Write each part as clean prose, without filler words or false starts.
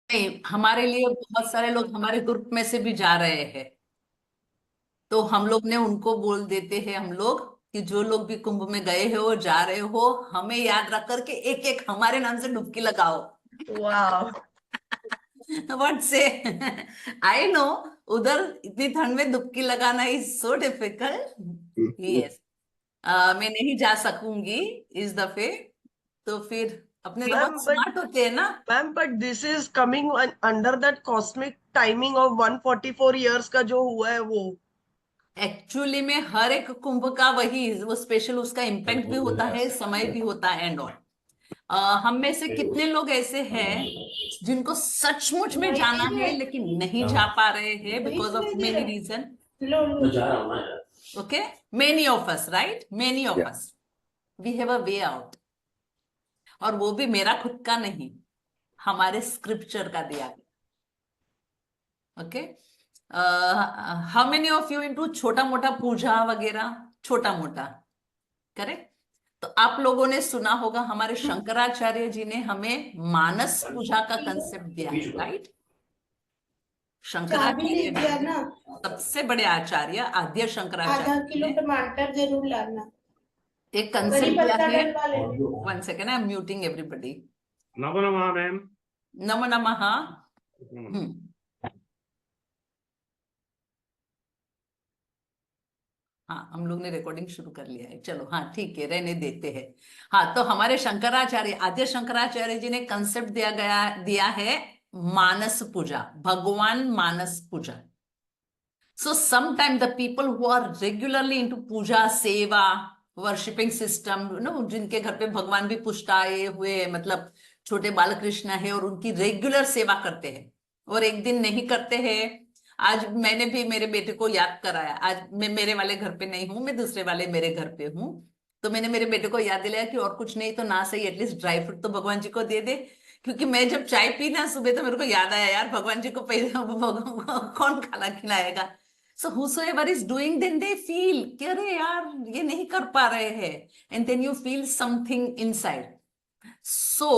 नहीं, हमारे लिए बहुत सारे लोग हमारे ग्रुप में से भी जा रहे हैं, तो हम लोग ने उनको बोल देते हैं हम लोग कि जो लोग भी कुंभ में गए हो जा रहे हो, हमें याद रख करके एक एक हमारे नाम से डुबकी लगाओ। वाह। व्हाट से? आई नो, उधर इतनी ठंड में डुबकी लगाना इज सो डिफिकल्ट। यस, मैं नहीं जा सकूंगी इस दफे। तो फिर अपने तो मैम बहुत बट स्मार्ट होते हैं ना। Ma'am but this is coming under that cosmic timing of 144 years का जो हुआ है वो। एक्चुअली में हर एक कुंभ का वही वो स्पेशल उसका इम्पैक्ट भी होता है, समय भी होता है एंड ऑल। हम में से कितने लोग ऐसे हैं जिनको सचमुच में वही जाना दे रहा है है। लेकिन नहीं जा पा रहे हैं वही बिकॉज तो ऑफ नहीं दे मेनी रहा। रीजन। लो लो। मैं जा रहा हूँ ना यार। Okay, many of us, right, many of Yeah. Us we have a way out. और वो भी मेरा खुद का नहीं, हमारे स्क्रिप्चर का दिया गया। Okay, how many of you into छोटा मोटा पूजा वगैरह, छोटा मोटा, करेक्ट? तो आप लोगों ने सुना होगा हमारे शंकराचार्य जी ने हमें मानस पूजा का कंसेप्ट दिया पी है, चुका। राइट? चाबी शंकराचार्य लिख दिया जी, ना। सबसे बड़े आचार्य आद्य आधा शंकराचार्य जी किलो ने टमाटर जरूर लाना। एक करी कंसेप्ट दिया पत्ता है। डलवा लेना। One second, I am muting everybody. नमो नमः मैम। नमो नमः। नमः। हाँ, हम लोग ने रिकॉर्डिंग शुरू कर लिया है, चलो हाँ ठीक है, रहने देते हैं। हाँ, तो हमारे शंकराचार्य आद्य शंकराचार्य जी ने कंसेप्ट दिया है मानस पूजा, भगवान मानस पूजा। So sometimes the people who are regularly into puja, सेवा, वर्शिपिंग सिस्टम, नो, जिनके घर पे भगवान भी पुष्टाए हुए, मतलब छोटे बालकृष्ण है और उनकी रेगुलर सेवा करते हैं और एक दिन नहीं करते हैं। आज मैंने भी मेरे बेटे को याद कराया, आज मैं मेरे वाले घर पे नहीं हूं, मैं दूसरे वाले मेरे घर पे हूँ। तो मैंने मेरे बेटे को याद दिलाया कि और कुछ नहीं तो ना सही एटलीस्ट ड्राई फ्रूट तो भगवान जी को दे दे। क्योंकि मैं जब चाय पी ना सुबह तो मेरे को याद आया यार, भगवान जी को पहले कौन खाना खिलाएगा। सो whosoever is doing, then they feel कि अरे यार ये नहीं कर पा रहे हैं, and then you feel something inside. So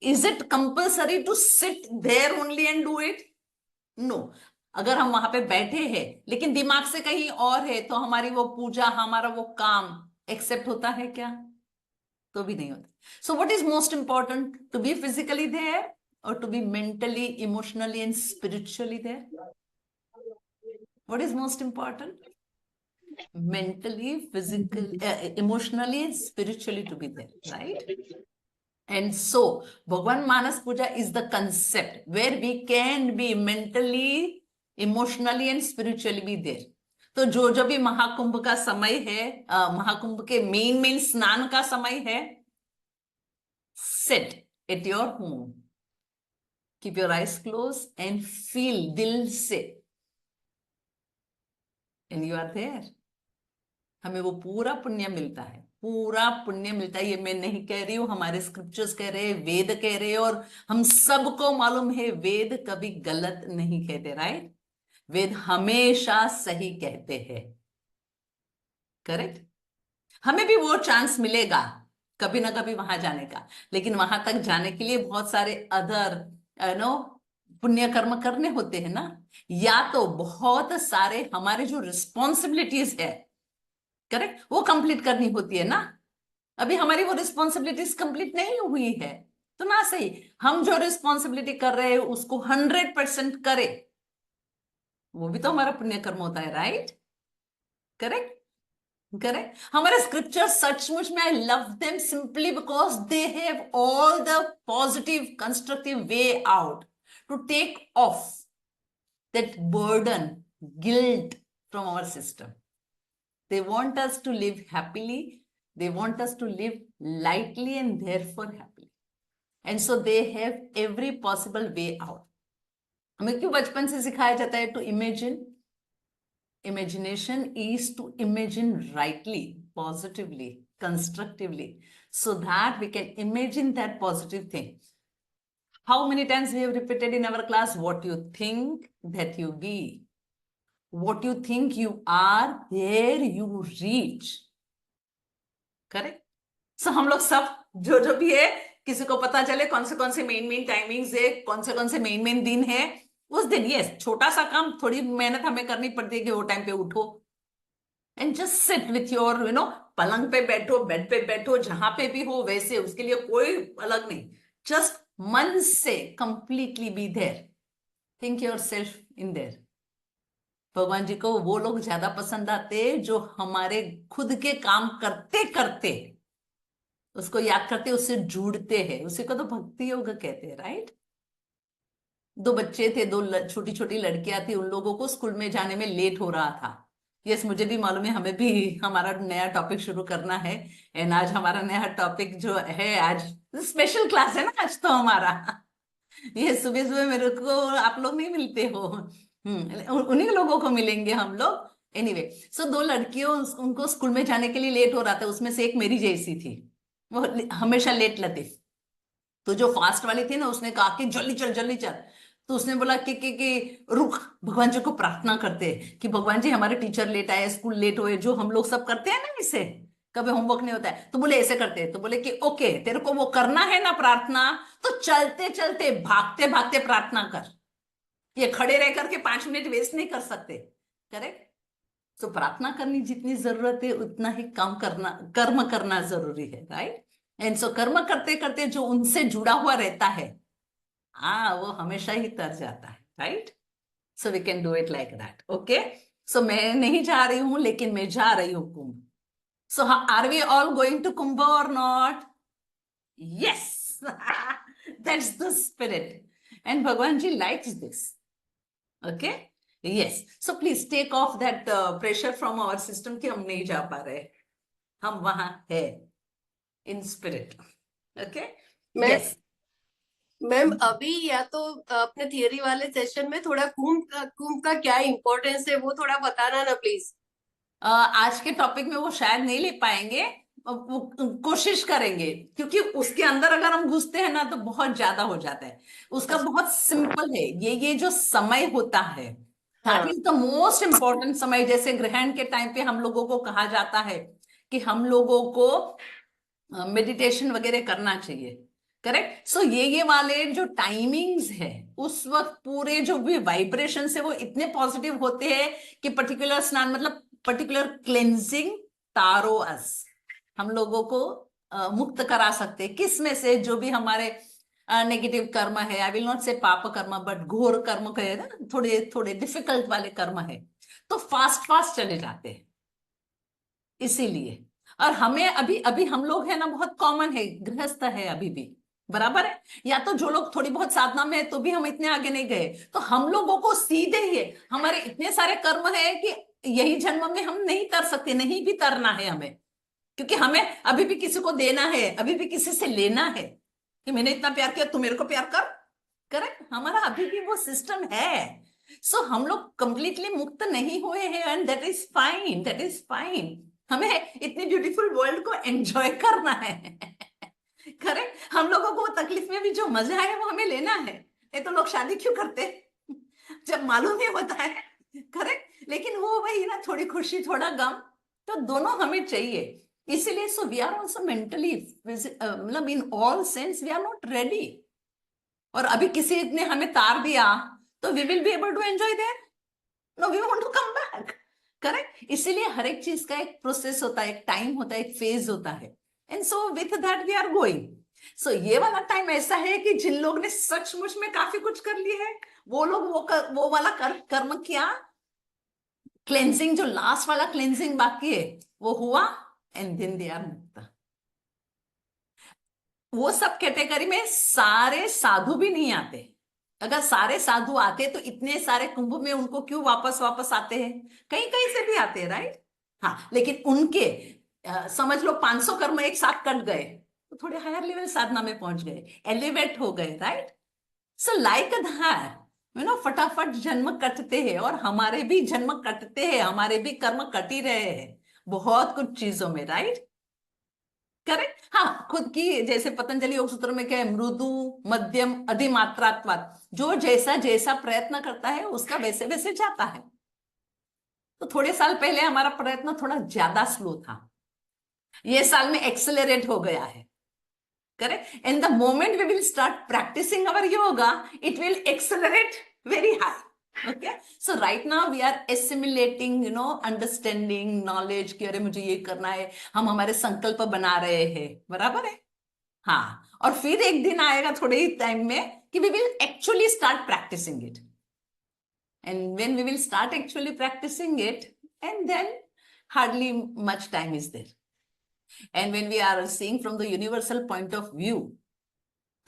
is it compulsory to sit there only and do it? No. अगर हम वहां पे बैठे हैं लेकिन दिमाग से कहीं और है तो हमारी वो पूजा, हमारा वो काम एक्सेप्ट होता है क्या? तो भी नहीं होता। So what is most important, to be physically there और to be mentally, emotionally and spiritually there? What is most important? mentally, physically, emotionally, and spiritually to be there, right? And so, Bhagwan Manas Puja is the concept where we can be mentally, emotionally, and spiritually be there. तो जो भी महाकुंभ का समय है, महाकुंभ के main स्नान का समय है, sit at your home, keep your eyes closed and feel दिल से, and you are there. हमें वो पूरा पुण्य मिलता है, पूरा पुण्य मिलता है। ये मैं नहीं कह रही हूं, हमारे स्क्रिप्चर्स कह रहे हैं, वेद कह रहे हैं, और हम सबको मालूम है वेद कभी गलत नहीं कहते, राइट? वेद हमेशा सही कहते हैं, करेक्ट? हमें भी वो चांस मिलेगा कभी ना कभी वहां जाने का, लेकिन वहां तक जाने के लिए बहुत सारे अदर नो पुण्य कर्म करने होते हैं ना, या तो बहुत सारे हमारे जो रिस्पॉन्सिबिलिटीज है, करेक्ट, वो कंप्लीट करनी होती है ना। अभी हमारी वो रिस्पॉन्सिबिलिटीज कंप्लीट नहीं हुई है, तो ना सही हम जो रिस्पॉन्सिबिलिटी कर रहे हैं उसको 100% करे, वो भी तो हमारा पुण्य कर्म होता है, राइट? Correct, correct. हमारे स्क्रिप्चर सचमुच में I love them simply because they have all the positive constructive way out to take off that burden, guilt from our system. They want us to live happily. They want us to live lightly and therefore happily. And so they have every possible way out. हमें क्यों बचपन से सिखाया जाता है to imagine? Imagination is to imagine rightly, positively, constructively, so that we can imagine that positive thing. How many times we have repeated in our class, what you think that you be, what you think you are, there you reach. Correct? So हम लोग सब जो जो भी है किसी को पता चले कौन से मेन टाइमिंग्स है, कौन से मेन दिन है उस दिन। यस, छोटा सा काम, थोड़ी मेहनत हमें करनी पड़ती है कि वो टाइम पे उठो and just sit with your पलंग पे बैठो, बेड पे बैठो, जहां पे भी हो वैसे, उसके लिए कोई अलग नहीं, जस्ट मन से completely be there, think yourself in there. भगवान जी को वो लोग ज्यादा पसंद आते हैं जो हमारे खुद के काम करते करते उसको याद करते, उससे जुड़ते हैं, उसी को तो भक्ति योग कहते हैं, राइट। दो बच्चे थे, दो छोटी छोटी लड़कियां थी, उन लोगों को स्कूल में जाने में लेट हो रहा था। यस, मुझे भी मालूम है, हमें भी हमारा नया टॉपिक शुरू करना है। एंड आज हमारा नया टॉपिक जो है, आज स्पेशल क्लास है ना आज तो हमारा। ये सुबह सुबह मेरे को आप लोग नहीं मिलते हो, उन्हीं लोगों को मिलेंगे हम लोग। एनीवे, सो दो लड़कियों, उनको स्कूल में जाने के लिए लेट हो रहा था, उसमें से एक मेरी जैसी थी, वो हमेशा लेट लतीफ। तो जो फास्ट वाली थी ना, उसने कहा कि जल्दी चल जल्दी चल। तो उसने बोला कि रुक, भगवान जी को प्रार्थना करते हैं कि भगवान जी हमारे टीचर लेट आए, स्कूल लेट हुए, जो हम लोग सब करते हैं ना, इसे कभी होमवर्क नहीं होता है तो बोले ऐसे करते हैं। तो बोले कि ओके, तेरे को वो करना है ना प्रार्थना, तो चलते चलते भागते भागते प्रार्थना कर, ये खड़े रह करके 5 मिनट वेस्ट नहीं कर सकते। करेक्ट। तो प्रार्थना करनी जितनी जरूरत है उतना ही काम करना, कर्म करना जरूरी है, राइट। एंड सो कर्म करते करते जो उनसे जुड़ा हुआ रहता है, वो हमेशा ही तर जाता है, right. So we can do it like that. Okay, so मैं नहीं जा रही हूं, लेकिन मैं जा रही हूं Kumbh. So are we all going to Kumbh और not? Yes, that's the spirit and भगवान ji likes this. Okay, yes, so please take off that pressure from our system कि हम नहीं जा पा रहे, हम वहां है इन स्पिरिट। ओके, मैं यस। मैम अभी या तो अपने थियरी वाले सेशन में थोड़ा कुंभ का क्या इम्पोर्टेंस है वो थोड़ा बताना ना प्लीज। आज के टॉपिक में वो शायद नहीं ले पाएंगे, वो कोशिश करेंगे, क्योंकि उसके अंदर अगर हम घुसते हैं ना तो बहुत ज्यादा हो जाता है। उसका बहुत सिंपल है, ये जो समय होता है, that is the most important समय। जैसे ग्रहण के टाइम पे हम लोगों को कहा जाता है कि हम लोगों को मेडिटेशन वगैरह करना चाहिए, करेक्ट। सो ये वाले जो टाइमिंग्स है, उस वक्त पूरे जो भी वाइब्रेशन है वो इतने पॉजिटिव होते हैं कि पर्टिकुलर स्नान, मतलब पर्टिकुलर क्लेंजिंग तारो अस, हम लोगों को मुक्त करा सकते हैं किस में से, जो भी हमारे नेगेटिव कर्म है, आई विल नॉट से पाप कर्म, बट घोर कर्म कहे ना, थोड़े थोड़े डिफिकल्ट वाले कर्म है, तो फास्ट फास्ट चले जाते हैं इसीलिए। और हमें अभी अभी हम लोग है ना, बहुत कॉमन है, गृहस्थ है अभी भी, बराबर है, या तो जो लोग थोड़ी बहुत साधना में है तो भी हम इतने आगे नहीं गए, तो हम लोगों को सीधे ही हमारे इतने सारे कर्म है कि यही जन्म में हम नहीं तर सकते, नहीं भी तरना है हमें, क्योंकि हमें अभी भी किसी को देना है, अभी भी किसी से लेना है कि मैंने इतना प्यार किया, तू मेरे को प्यार कर। करेक्ट, हमारा अभी भी वो सिस्टम है। सो हम लोग कंप्लीटली मुक्त नहीं हुए हैं, and that is fine, that is fine. हमें इतनी ब्यूटीफुल वर्ल्ड को एंजॉय करना है। करेक्ट, हम लोगों को तकलीफ में भी जो मजा है वो हमें लेना है, नहीं तो लोग शादी क्यों करते जब मालूम नहीं होता है। करेक्ट, लेकिन वो वही ना, थोड़ी खुशी थोड़ा गम, तो दोनों हमें चाहिए। इसीलिए so we are also mentally, मतलब in all sense we are not ready. और अभी किसी ने हमें तार दिया तो we will be able to enjoy there? No, we want to come back. Correct, इसीलिए हर एक चीज का एक प्रोसेस होता है, एक टाइम होता है, एक फेज होता है, and so with that we are going. So ये वाला टाइम ऐसा है कि जिन लोग ने सचमुच में काफी कुछ कर लिया है, वो लोग वो वाला कर्म किया, क्लेंजिंग, जो लास्ट वाला क्लेंजिंग बाकी है वो हुआ, एंड देन दे आर मुक्त। वो सब कैटेगरी में सारे साधु भी नहीं आते। अगर सारे साधु आते तो इतने सारे कुंभ में उनको क्यों वापस वापस आते हैं? कहीं कहीं से भी आते हैं, राइट। हाँ, लेकिन उनके समझ लो 500 कर्म एक साथ कट गए तो थोड़े हायर लेवल साधना में पहुंच गए, एलिवेट हो गए, राइट। सो लाइक दैट, फटाफट जन्म कटते हैं, और हमारे भी जन्म कटते हैं, हमारे भी कर्म कट ही रहे हैं बहुत कुछ चीजों में, राइट। करेक्ट, हाँ, खुद की जैसे पतंजलि योग सूत्र में क्या है, मृदु मध्यम अधिमात्रात्वाद, जो जैसा जैसा प्रयत्न करता है उसका वैसे वैसे जाता है। तो थोड़े साल पहले हमारा प्रयत्न थोड़ा ज्यादा स्लो था, ये साल में एक्सेलरेट हो गया है। Correct? And the moment we will start practicing our yoga, it will accelerate very high. Okay? So right now we are assimilating, understanding, knowledge कि अरे मुझे ये करना है, हम हमारे संकल्प बना रहे हैं, बराबर है? हाँ, और फिर एक दिन आएगा थोड़े ही टाइम में कि we will actually start practicing it. And when we will start actually practicing it, and then hardly much time is there. And when we are seeing from the universal point of view,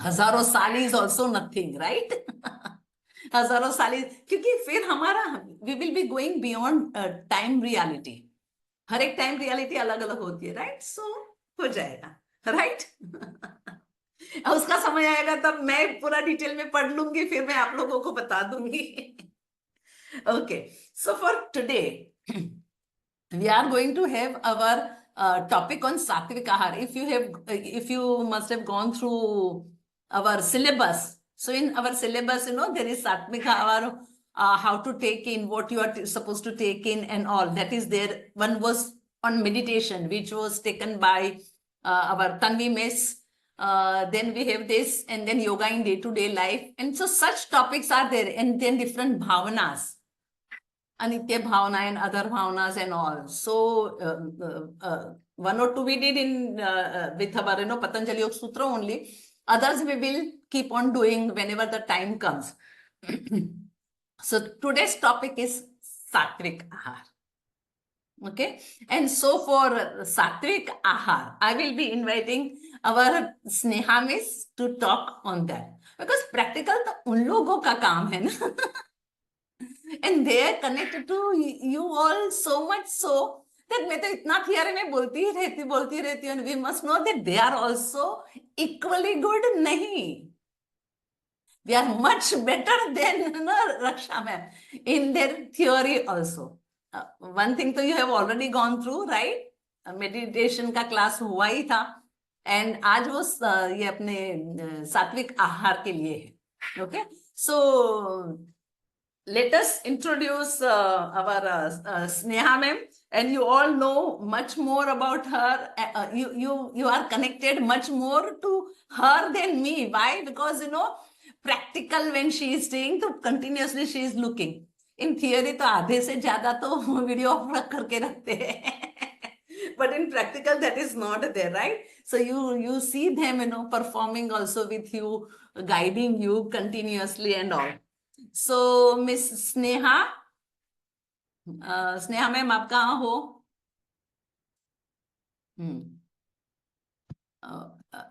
हजारों साल is also nothing, right? हजारों साल, क्योंकि फिर हमारा we will be going beyond time reality. हर एक time reality अलग अलग होती है, राइट? सो हो जाएगा, राइट? उसका समय आएगा तब मैं पूरा डिटेल में पढ़ लूंगी, फिर मैं आप लोगों को बता दूंगी. Okay, so for today we are going to have our topic on Satvik Ahar. If you must have gone through our syllabus, so in our syllabus, there is Satvik Ahar, how to take in, what you are supposed to take in and all. That is there. One was on meditation, which was taken by our Tanvi Miss. Then we have this, and then yoga in day-to-day life. And so such topics are there, and then different bhavanas. Anitya Bhavana and other Bhavanas and all. So, one or two we did in with our Patanjali Yoga Sutra only. Others we will keep on doing whenever the time comes. So, today's topic is Satvik Ahar. Okay. And so for Satvik Ahar, I will be inviting our Sneha Miss to talk on that. Because practical तो उन लोगों का काम है ना. And they are connected to you all so much so that मैं तो इतना थियरी में बोलती रहती हूँ, and we must know that they are also equally good. नहीं, we are much better than Raksha ma'am in their theory also. One thing तो you have already gone through, right? Meditation का class हुआ ही था, and आज वो ये अपने सात्विक आहार के लिए है. Okay, so let us introduce our Sneha ma'am, and you all know much more about her. You are connected much more to her than me. Why? Because practical when she is staying, so continuously she is looking. In theory, तो आधे से ज़्यादा तो video of करके रखते हैं. But in practical, that is not there, right? So you see them, performing also with you, guiding you continuously and all. So Miss Sneha, Sneha ma'am, आप कहाँ हो?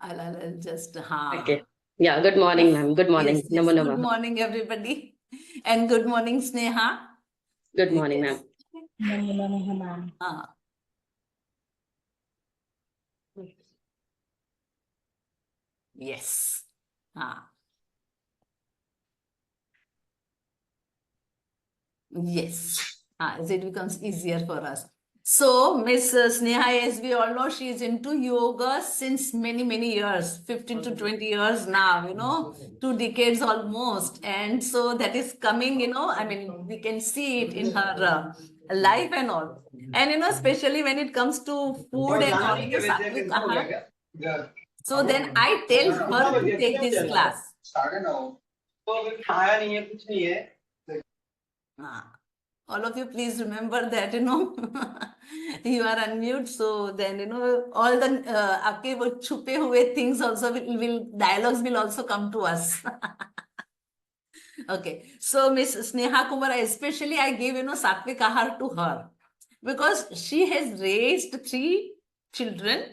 I'll just Okay. Yeah. Good morning, ma'am. Good morning. Yes, Namo good Namaha. morning, everybody, and good morning, Sneha. Good morning, ma'am. Yes. Yes. As it becomes easier for us. So, Miss Sneha, as we all know, she is into yoga since many, many years, 15 to 20 years now, 2 decades almost. And so that is coming, I mean, we can see it in her life and all. And, especially when it comes to food and all, Satvik Ahar. So then I tell her to take this class. All of you, please remember that, you are unmute. So then, all the आपके वो छुपे हुए things also dialogues will also come to us. Okay. So Miss Sneha Kumar, especially I gave, Satvik Ahar to her because she has raised 3 children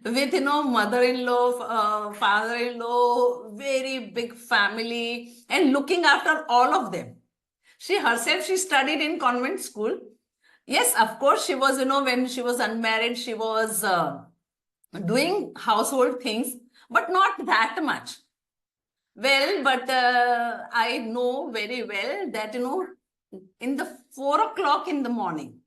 with, mother-in-law, father-in-law, very big family, and looking after all of them. She herself, she studied in convent school. Yes, of course, she was, when she was unmarried, she was doing household things, but not that much. Well, but I know very well that, in the 4 o'clock in the morning,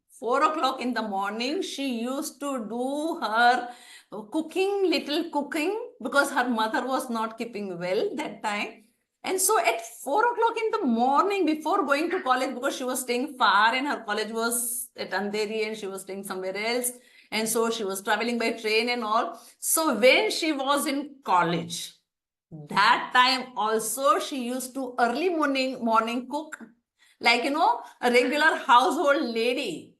she used to do her little cooking, because her mother was not keeping well that time. And so at 4 o'clock in the morning, before going to college, because she was staying far and her college was at Andheri and she was staying somewhere else, And so she was traveling by train and all. So when she was in college, that time also she used to early morning cook, like, a regular household lady.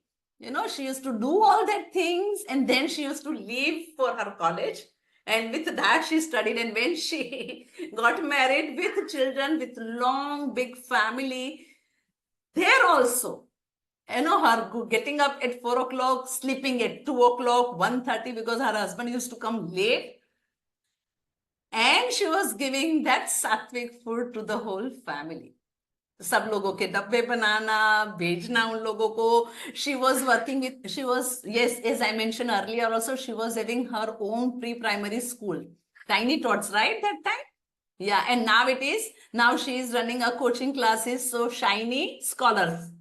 She used to do all that things, and then she used to leave for her college. And with that, she studied. And when she got married with children, with long, big family, there also, her getting up at 4 o'clock, sleeping at 2 o'clock, 1:30, because her husband used to come late. And she was giving that sattvic food to the whole family. सब लोगों के डब्बे बनाना, भेजना उन लोगों को. She was working with, yes, as I mentioned earlier also, she was having her own pre-primary school. Tiny Tots, right, that time? Yeah, and now she is running a coaching classes, so Shiny Scholars.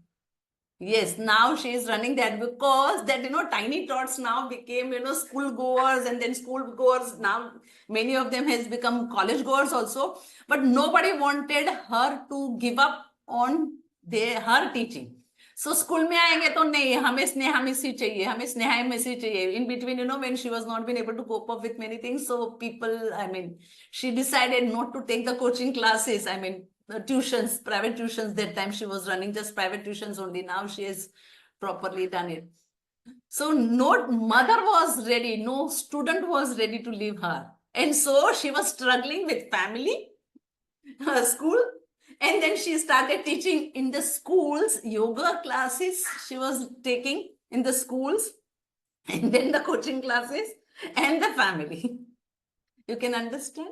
Yes, now she is running that, because that, Tiny Tots now became, school goers, and then school goers, now many of them has become college goers also, but nobody wanted her to give up on her teaching. So school में आएंगे तो नहीं, हमें Sneha miss ही चाहिए, हमें Sneha miss ही चाहिए. In between, when she was not been able to cope up with many things, so people, she decided not to take the coaching classes. The tuitions, private tuitions. That time she was running just private tuitions only. Now she has properly done it. So no mother was ready, no student was ready to leave her. And so she was struggling with family, her school, and then she started teaching in the schools, yoga classes she was taking in the schools, and then the coaching classes and the family. You can understand?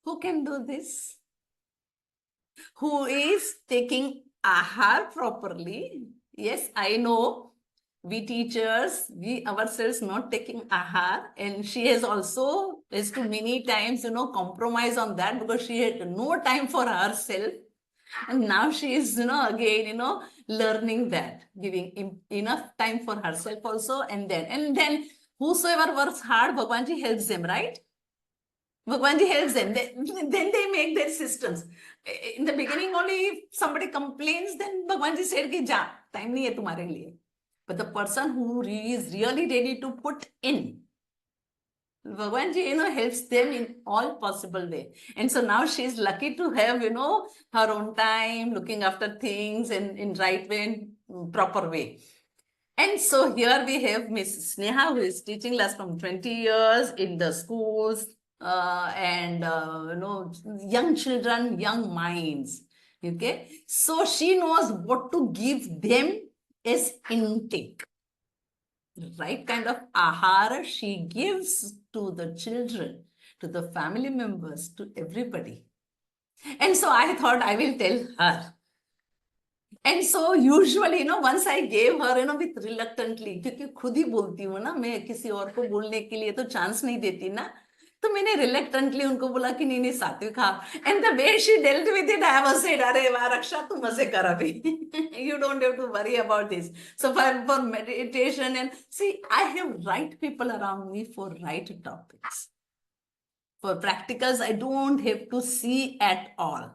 Who can do this? Who is taking ahar properly? Yes, I know we teachers, we ourselves not taking ahar, and she has also is to many times, compromise on that, because she had no time for herself. And now she is, again, learning that, giving enough time for herself also. And then whosoever works hard, Bhagwanji helps them, right? Bhagwanji helps them. Then they make their systems. In the beginning only, if somebody complains, then Bhagwanji said ki ja, time nahi hai tumhare liye. But the person who is really ready to put in, Bhagwanji, helps them in all possible way. And so now she is lucky to have, her own time, looking after things in right way, proper way. And so here we have Miss Sneha, who is teaching last from 20 years in the schools, and young children, young minds. Okay, so she knows what to give them as intake. The right kind of ahara she gives to the children, to the family members, to everybody. And so I thought I will tell her. And so usually, once I gave her, with reluctantly, क्योंकि खुद ही बोलती हूँ ना, मैं किसी और को बोलने के लिए तो चांस नहीं देती ना, तो मैंने reluctantly उनको बोला कि नहीं सात्विक खा. And the way she dealt with it, I was said, अरे वाह रक्षा, तू मजे कर अभी. You don't have to worry about this. So for meditation, and see, I have right people around me for right topics. For practicals, I don't have to see at all.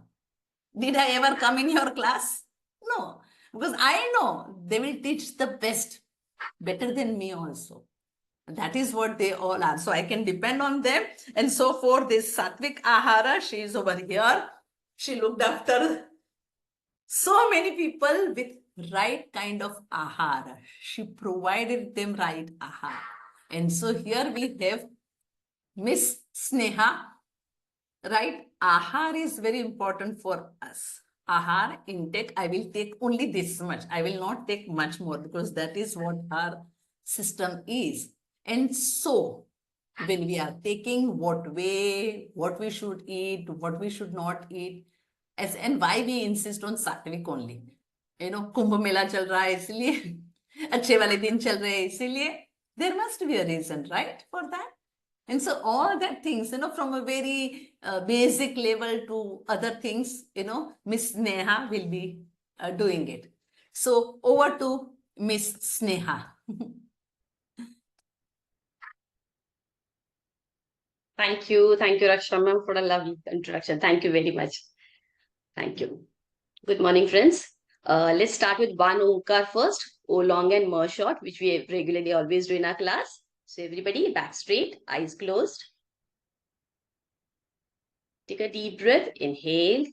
Did I ever come in your class? No, because I know they will teach the best, better than me also. That is what they all are. So I can depend on them. And so for this Sattvic Ahara, she is over here. She looked after so many people with right kind of Ahara. She provided them right Ahara. And so here we have Miss Sneha, right? Ahar is very important for us. Ahar intake, I will take only this much. I will not take much more, because that is what our system is. And so when we are taking what way, what we should eat, what we should not eat, and why we insist on Sattvic only. Kumbh Mela chal raha hai isliye, अच्छे वाले दिन चल रहे हैं इसीलिए. There must be a reason, right, for that. And so all that things, from a very basic level to other things, Miss Sneha will be doing it. So over to Miss Sneha. Thank you, Raksha ma'am, for a lovely introduction. Thank you very much. Thank you. Good morning, friends. Let's start with one Omkar first. O long and M short, which we regularly always do in our class. So everybody back straight, eyes closed. Take a deep breath, inhale.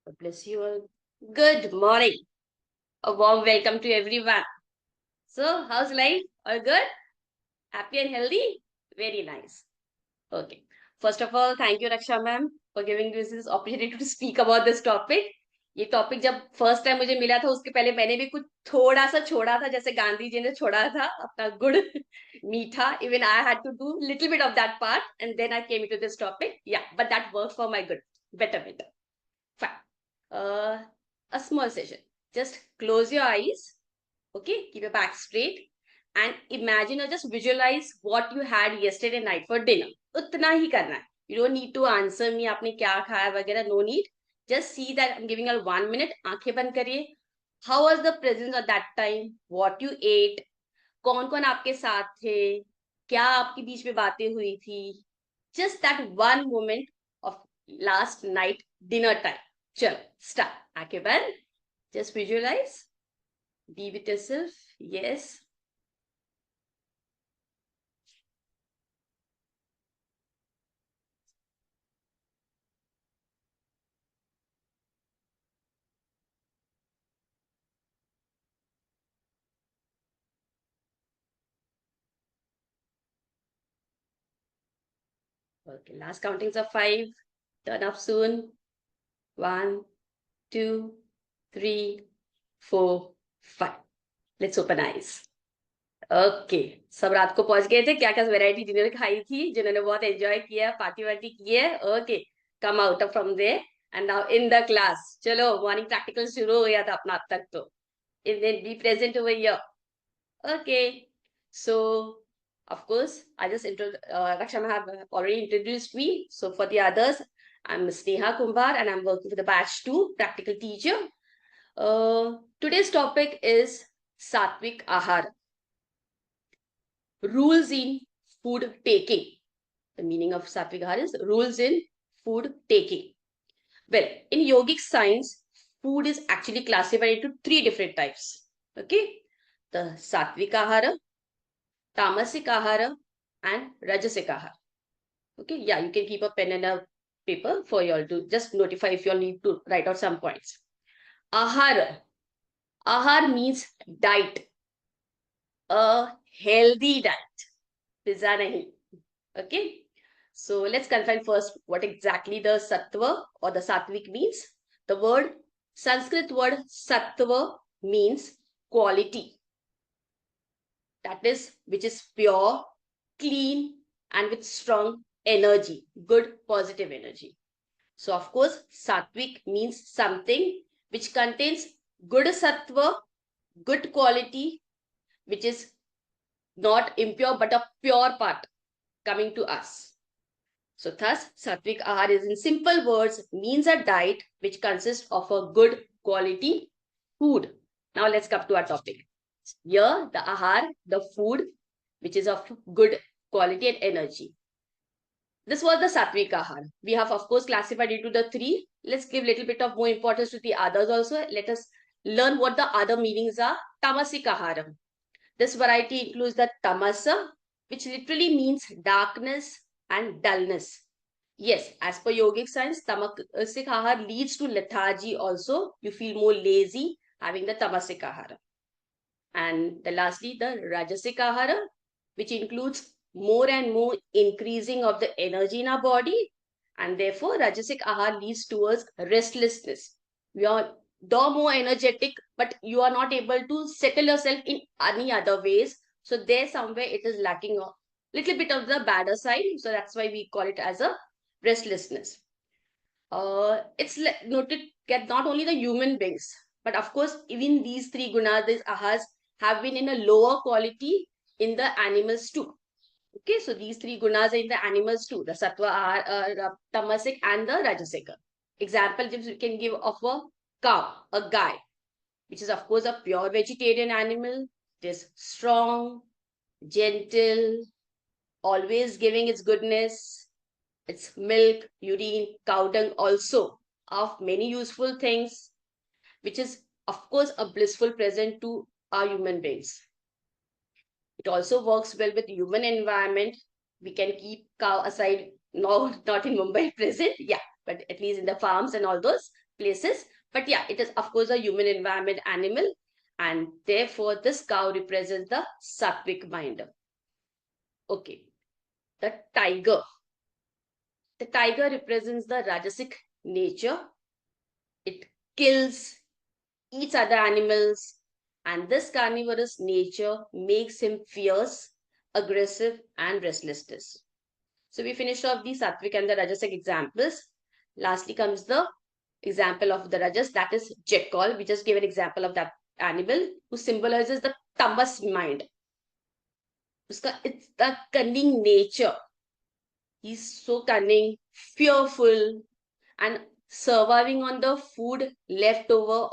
God bless you all. Good morning. A warm welcome to everyone. So, how's life? All good? Happy and healthy? Very nice. Okay. First of all, thank you, Raksha ma'am, for giving us this opportunity to speak about this topic. ये topic जब first time मुझे मिला था उसके पहले मैंने भी कुछ थोड़ा सा छोड़ा था, जैसे गांधी जी ने छोड़ा था अपना गुड़ मीठा. Even I had to do little bit of that part and then I came to this topic. या but that work for my good. Better fine. A small session. Just close your eyes. Okay, keep your back straight and imagine or just visualize what you had yesterday night for dinner. उतना ही करना है. You don't need to answer me आपने क्या खाया वगैरह. No need. Just see that I'm giving you 1 minute. आंखें बंद करिए. How was the presence at that time? What you ate? कौन कौन आपके साथ थे? क्या आपके बीच में बातें हुई थी? Just that one moment of last night dinner time. चलो start. आंखें बंद. Just visualize. Be with yourself. Yes. Okay, last countings of 5. Turn up soon. 1, 2, 3, 4, 5. Let's open eyes. Okay. सब रात को पहुंच गए थे. क्या क्या वैरायटी डिनर खाई थी, जिन्होंने बहुत एंजॉय किया, पार्टी वार्टी की है. Okay, come out from there and now in the class. चलो मॉर्निंग प्रैक्टिकल शुरू हो गया था अपना अब तक तो. And then be present over here. Okay, so of course I just Raksha have already introduced me. So for the others, I'm Sneha Kumbar and I'm working for the batch 2 practical teacher. Today's topic is Sattvic Ahar. Rules in food taking. The meaning of Sattvic Ahar is rules in food taking. Well, in yogic science, food is actually classified into 3 different types. Okay, the Sattvic Ahara, Tamasic Ahara, and Rajasic Ahara. Okay, yeah, you can keep a pen and a paper for you all to just notify if you all need to write out some points. Ahara. Ahar means diet. A healthy diet. Pizza nahi. Okay, so let's confine first what exactly the Sattva or the Sattvic means. The word, Sanskrit word Sattva means quality. That is, which is pure, clean, and with strong energy, good positive energy. So of course, Sattvic means something which contains good Sattva, good quality, which is not impure but a pure part coming to us. So thus, Sattvic Ahar is in simple words means a diet which consists of a good quality food. Now let's come to our topic. Here, the Ahar, the food, which is of good quality and energy. This was the Sattvic Ahar. We have, of course, classified into the 3. Let's give a little bit of more importance to the others also. Let us learn what the other meanings are. Tamasic Aharam. This variety includes the Tamasa, which literally means darkness and dullness. Yes, as per yogic science, Tamasic Ahar leads to lethargy also. You feel more lazy having the Tamasic Ahara. And lastly, the Rajasic Ahara, which includes more and more increasing of the energy in our body. And therefore, Rajasic Ahara leads towards restlessness. We are though more energetic, but you are not able to settle yourself in any other ways. So there somewhere it is lacking a little bit of the badder side. So that's why we call it as a restlessness. It's noted that not only the human beings, but of course, even these 3 gunas, these ahas, have been in a lower quality in the animals too. Okay, so these three gunas are in the animals too. The sattva are tamasic and the rajasic. Example we can give of a cow, a guy, which is of course a pure vegetarian animal. It is strong, gentle, always giving its goodness, its milk, urine, cow dung also of many useful things, which is of course a blissful present to our human beings. It also works well with human environment. We can keep cow aside, no, not in Mumbai present, yeah, but at least in the farms and all those places. But yeah, it is of course a human environment animal, and therefore this cow represents the sattvic mind. Okay, the tiger. The tiger represents the rajasic nature. It kills, eats other animals, and this carnivorous nature makes him fierce, aggressive, and restless. So we finished off the sattvic and the rajasic examples. Lastly comes the example of the rajas, that is jackal. We just gave an example of that animal who symbolizes the tamas mind. It's the cunning nature. He's so cunning, fearful, and surviving on the food leftover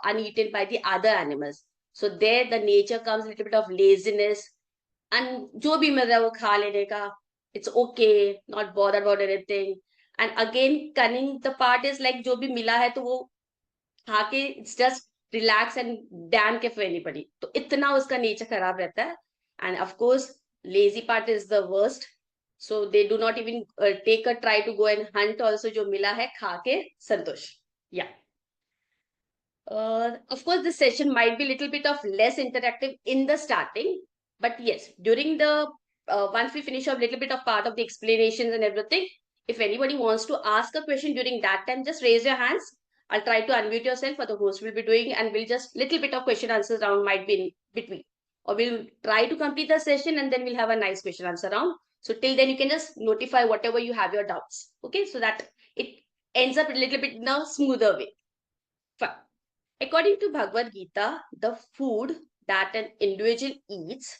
uneaten by the other animals. So there the nature comes a little bit of laziness, and jo bhi mil raha hai wo kha lene ka. It's okay, not bothered about anything. And again, cunning the part is like jo bhi mila hai to wo kha ke it's just relax and damn care for anybody. तो इतना उसका nature खराब रहता है. And of course, lazy part is the worst. So they do not even take a try to go and hunt also. जो मिला है खा के संतोष. Yeah. Of course, this session might be a little bit of less interactive in the starting, but yes, during the once we finish up a little bit of part of the explanations and everything, if anybody wants to ask a question during that time, just raise your hands. I'll try to unmute yourself, or the host will be doing, and we'll just little bit of question answers round might be in between, or we'll try to complete the session and then we'll have a nice question answer round. So till then, you can just notify whatever you have your doubts, okay? So that it ends up a little bit in a smoother way. Fine. According to Bhagavad Gita, the food that an individual eats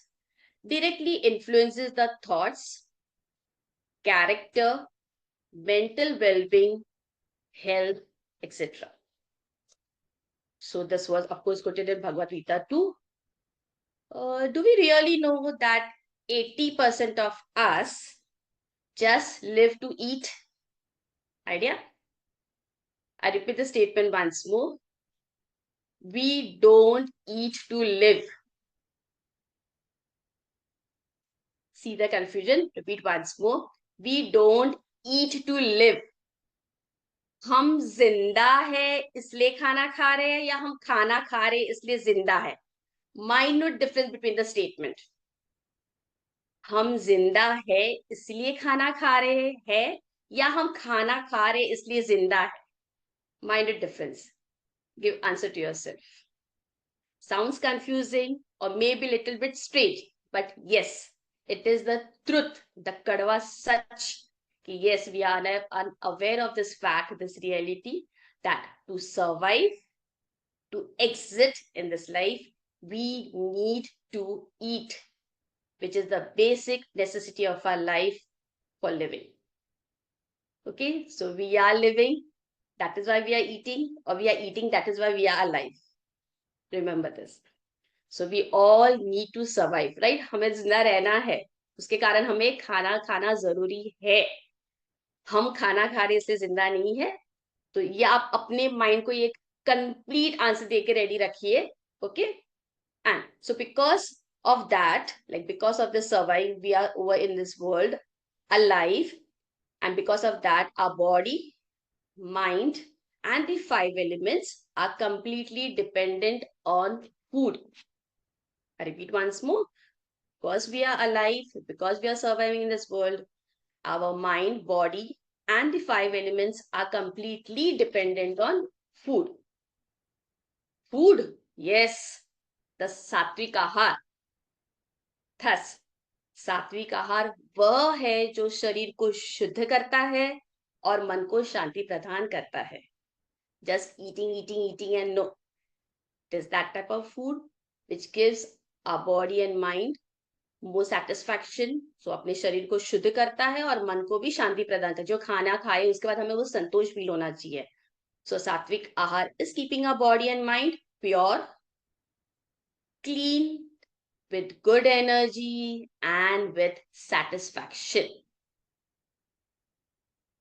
directly influences the thoughts, character, mental well-being, health, etc. So this was, of course, quoted in Bhagavad Gita too. Do we really know that 80% of us just live to eat? Idea? I repeat the statement once more. We don't eat to live. See the confusion? Repeat once more. We don't eat to live. हम जिंदा है इसलिए खाना खा रहे हैं, या हम खाना खा रहे हैं इसलिए जिंदा है? Minute difference between the statement. हम जिंदा है इसलिए खाना खा रहे हैं, या हम खाना खा रहे इसलिए जिंदा है? Minute difference. Give answer to yourself. Sounds confusing or maybe a little bit strange, but yes, it is the truth, the kadwa sach. Yes, we are unaware of this fact, this reality, that to survive, to exist in this life, we need to eat, which is the basic necessity of our life for living. Okay, so we are living, that is why we are eating, or we are eating, that is why we are alive. Remember this. So we all need to survive, right? हमें जिंदा रहना है, उसके कारण हमें खाना खाना जरूरी है. हम खाना खा रहे इसलिए जिंदा नहीं है. तो ये आप अपने माइंड को ये कंप्लीट आंसर देके रेडी रखिए. Okay? And so because of that, like because of the survive, we are over in this world alive, and because of that, our body, mind, and the 5 elements are completely dependent on food. I repeat once more. Because we are alive, because we are surviving in this world, our mind, body, and the 5 elements are completely dependent on food. Food, yes, the sattvic ahar. Thus, सात्विक आहार वह है जो शरीर को शुद्ध करता है और मन को शांति प्रदान करता है. Just eating and no. It is that type of food which gives our body and mind more satisfaction, so अपने शरीर को शुद्ध करता है और मन को भी शांति प्रदान करता है। जो खाना खाए उसके बाद हमें वो संतोष फील होना चाहिए। सो सात्विक आहार is keeping our body and mind pure, clean, with good energy and with satisfaction.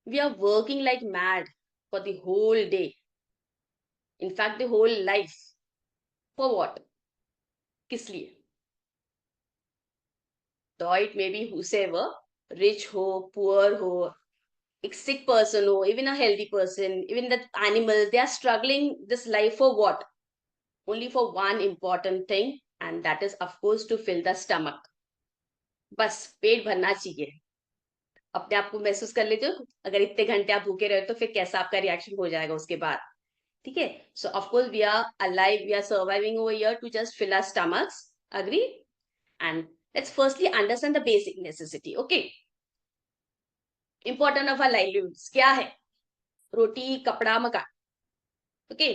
We are working like mad for the whole day. In fact, the whole life. For what? किस लिए? Though it may be whosoever, rich ho, poor ho, a sick person ho, even a healthy person, even the animals, they are struggling this life for what? Only for one important thing, and that is, of course, to fill the stomach. बस पेट भरना चाहिए। अपने आप को महसूस कर लेते हो, अगर इतने घंटे आप भूखे रहे तो फिर कैसा आपका रिएक्शन हो जाएगा उसके बाद। ठीक है, so of course we are alive, we are surviving over here to just fill our stomachs, agree? And let's firstly understand the basic necessity. Okay, important of our livelihoods क्या है? रोटी, कपड़ा, मकान। Okay,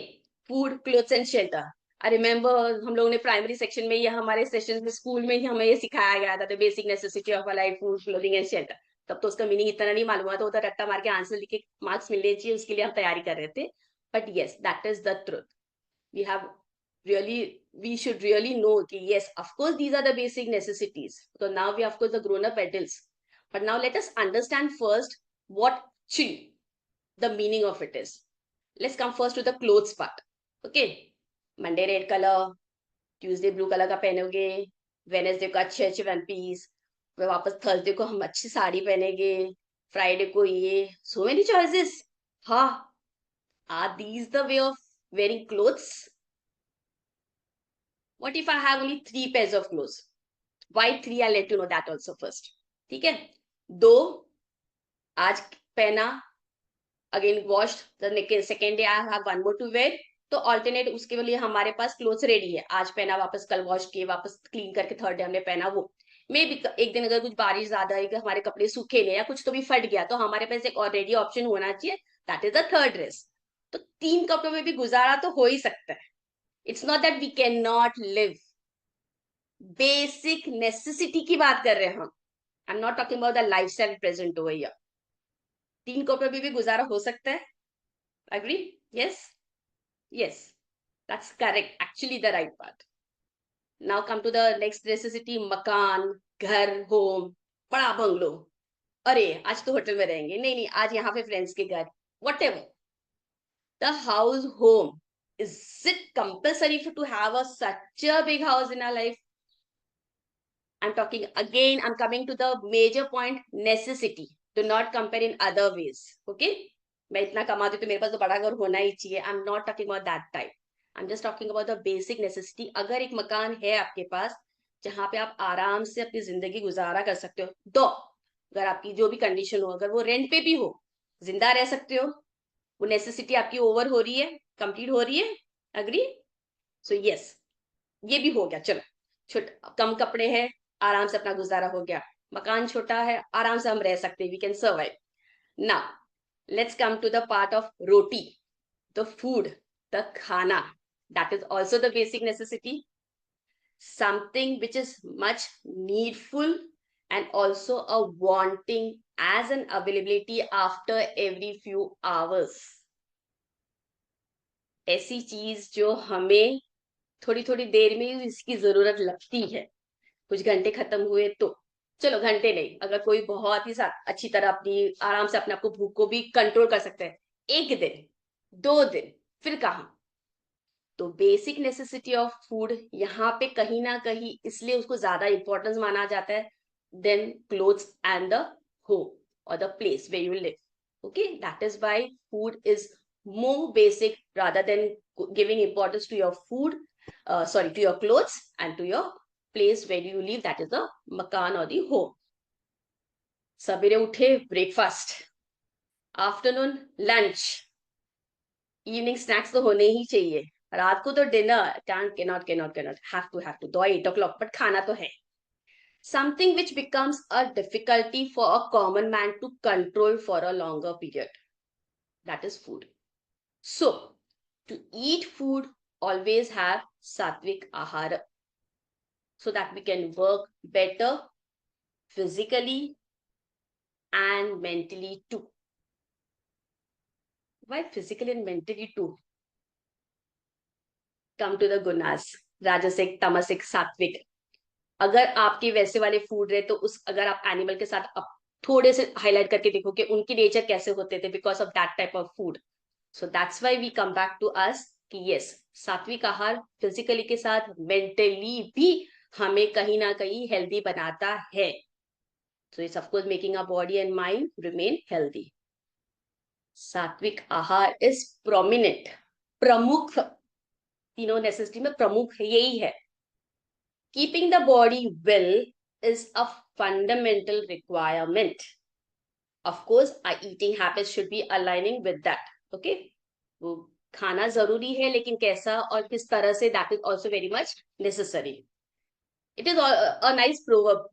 food, clothes and shelter. I remember हम लोगों ने primary section में या हमारे सेशन में स्कूल में ही हमें ये सिखाया गया था, the basic necessity of a life, food, clothing and shelter. तब तो उसका मीनिंग इतना नहीं मालूम हुआ, तो उधर रट्टा मार के आंसर लिख के मार्क्स मिलने चाहिए, उसके लिए हम तैयारी कर रहे थे। But yes, that is the truth. We have we should really know कि yes, of course these are the basic necessities. So now we are of course the grown up adults, but now let us understand first what actually the meaning of it is. Let's come first to the clothes part. Okay, Monday red color, Tuesday blue color का पहनोगे, Wednesday को अच्छे अच्छे one piece, फिर वापस Thursday को हम अच्छी साड़ी पहनेंगे, Friday को ये, so many choices. हाँ, are these the way of wearing clothes? What if I have only 3 pairs of clothes? Why 3? I'll let you know that also first. ठीक है, 2 आज पहना, again washed, the second day I have one more to wear. तो alternate उसके लिए हमारे पास clothes ready है, आज पहना, वापस कल वॉश किए, वापस क्लीन करके थर्ड डे हमने पहना। वो मे भी एक दिन अगर कुछ बारिश ज्यादा है, हमारे कपड़े सूखे नहीं या कुछ तो भी फट गया, तो हमारे पास एक ऑलरेडी ऑप्शन होना चाहिए, that is the third dress. तो 3 कपड़ों में भी गुजारा तो हो ही सकता है। It's not that we can not live. Basic necessity की बात कर रहे हैं हम, I am not talking about the lifestyle present over here. 3 कपड़ों में भी गुजारा हो सकता है, agree? Yes, yes, that's correct, actually the right part. Now come to the next necessity, मकान, घर, home, बड़ा बंगलो। अरे आज तो होटल में रहेंगे, नहीं आज यहाँ पे फ्रेंड्स के घर, whatever. The house, home, is it compulsory to have such a big house in our life? I'm talking again, I'm coming to the major point, necessity. Do not compare in other ways, okay? मैं इतना कमाती हूँ तो मेरे पास तो बड़ा घर होना ही चाहिए। आई am not talking about that type, I am just talking about the basic necessity. अगर एक मकान है आपके पास जहाँ पे आप आराम से अपनी जिंदगी गुजारा कर सकते हो, तो अगर आपकी जो भी कंडीशन हो, अगर वो रेंट पे भी हो, जिंदा रह सकते हो, वो नेसेसिटी आपकी ओवर हो रही है, कंप्लीट हो रही है, अग्री? सो यस, ये भी हो गया। चलो, छोटा कम कपड़े हैं, आराम से अपना गुजारा हो गया, मकान छोटा है, आराम से हम रह सकते हैं, we can survive. Now let's come to the part of roti, the food, the khana. That is also the basic necessity, something which is much needful and also a wanting as an availability after every few hours. ऐसी चीज जो हमें थोड़ी थोड़ी देर में इसकी जरूरत लगती है, कुछ घंटे खत्म हुए तो चलो, घंटे नहीं, अगर कोई बहुत ही अच्छी तरह अपनी आराम से अपने आप को भूख को भी कंट्रोल कर सकते हैं, 1 दिन 2 दिन, फिर कहाँ? तो बेसिक नेसेसिटी ऑफ फूड यहाँ पे कहीं ना कहीं इसलिए उसको ज्यादा इंपॉर्टेंस माना जाता है then clothes and the home और the place where you live. Okay, that is why food is more basic rather than giving importance to your food, sorry, to your clothes and to your place where you live, that is the makan or the home. सवेरे उठे, breakfast, afternoon lunch, evening snacks तो होने ही चाहिए, रात को तो dinner, cannot have to दो 8 o'clock, but खाना तो है। Something which becomes a difficulty for a common man to control for a longer period, that is food. So to eat food, always have sattvic ahara. so that we can work better physically and mentally too. Why physically and mentally too? Come to the gunas, rajasic, tamasic, sattvic. अगर आपके वैसे वाले food रहे तो उस अगर आप animal के साथ आप थोड़े से हाईलाइट करके देखो कि उनकी नेचर कैसे होते थे because of that type of food. So that's why we come back to us कि यस, सात्विक आहार फिजिकली के साथ मेंटली भी हमें कहीं ना कहीं हेल्दी बनाता है. So it's of course making our body and mind remain healthy. सात्विक आहार इज प्रोमिनेंट, प्रमुख, तीनों नेसेसिटी में प्रमुख यही है. Keeping the body well is a fundamental requirement. Of course, our eating habits should be aligning with that. Okay? वो खाना जरूरी है लेकिन कैसा और किस तरह से, that is also very much necessary. It is a nice proverb.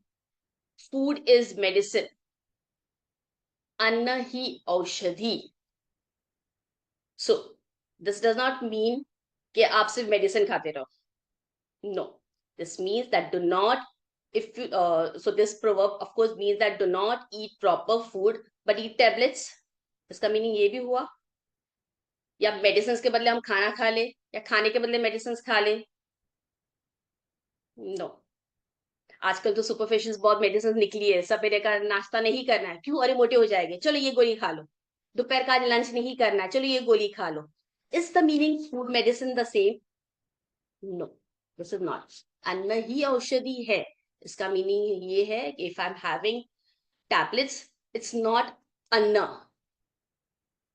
Food is medicine. Anna hi औषधि. So, this does not mean कि आप सिर्फ मेडिसिन खाते रहो. No. This means that do not, if you, so this proverb of course means that do not eat proper food but eat tablets. इसका meaning ये भी हुआ या मेडिसिन के बदले हम खाना खा ले या खाने के बदले मेडिसिन खा ले. नो, आजकल तो सुपरफिशियल बहुत मेडिसिन निकली है. सवेरे का नाश्ता नहीं करना है, क्यों? अरे मोटे हो जाएंगे, चलो ये गोली खा लो. दोपहर का लंच नहीं करना है, चलो ये गोली खा लो. Is the meaning food medicine the same? No, this is not. अन्न ही औषधि है. इसका मीनिंग ये है कि if I am having tablets, it's not अन्न.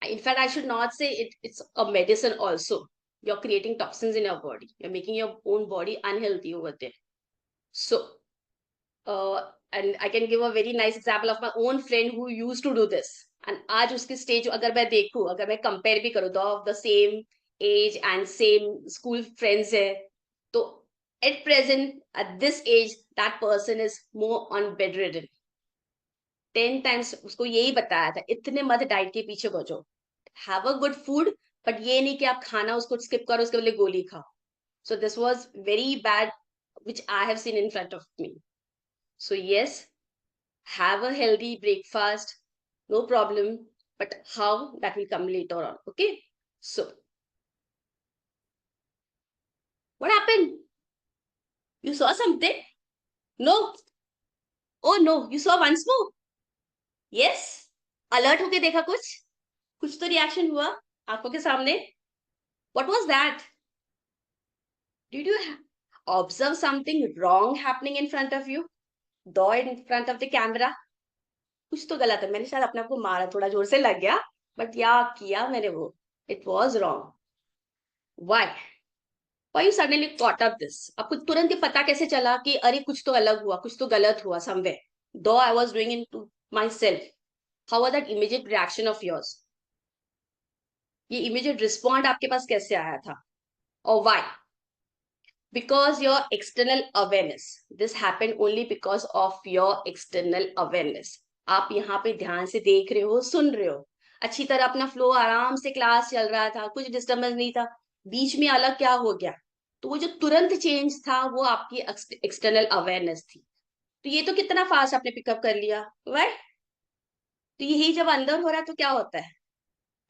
In fact I should not say it's a medicine also. You are creating toxins in your body, you are making your own body unhealthy over there. So and I can give a very nice example of my own friend who used to do this. And आज उसकी stage अगर मैं देखूं, अगर मैं compare भी करूं, दो of the same age and same school friends है, तो at present, at this age, that person is more on bedridden. 10 times उसको यही बताया था, इतने मत डाइट के पीछे बचो. Have a good food, but ये नहीं कि आप खाना उसको skip करो, उसके बदले गोली खाओ. So this was very bad, which I have seen in front of me. So yes, have a healthy breakfast, no problem, but how, that will come later on. Okay? So, what happened? You saw something? No. Oh no, you saw once more? Yes. Alert होके देखा कुछ तो reaction हुआ आंखों के सामने. What was that? Did you observe something wrong happening in front of you? Though in front of the camera? कुछ तो गलत है. मैंने शायद अपने आप को मारा, थोड़ा जोर से लग गया, बट या किया मैंने वो. It was wrong. Why? Why you suddenly caught up this? आपको तुरंत ही पता कैसे चला कि अरे कुछ तो अलग हुआ, कुछ तो गलत हुआ somewhere? Though I was doing it to myself. How was that immediate reaction of yours? ये immediate respond आपके पास कैसे आया था? Or why? Because your external awareness. This happened only because of your external awareness. आप यहाँ पे ध्यान से देख रहे हो, सुन रहे हो, अच्छी तरह अपना फ्लो, आराम से क्लास चल रहा था, कुछ डिस्टर्बेंस नहीं था. बीच में अलग क्या हो गया? तो वो जो तुरंत चेंज था वो आपकी एक्सटर्नल अवेयरनेस थी. तो ये तो कितना फास्ट आपने पिकअप कर लिया, राइट? तो यही जब अंदर हो रहा है तो क्या होता है?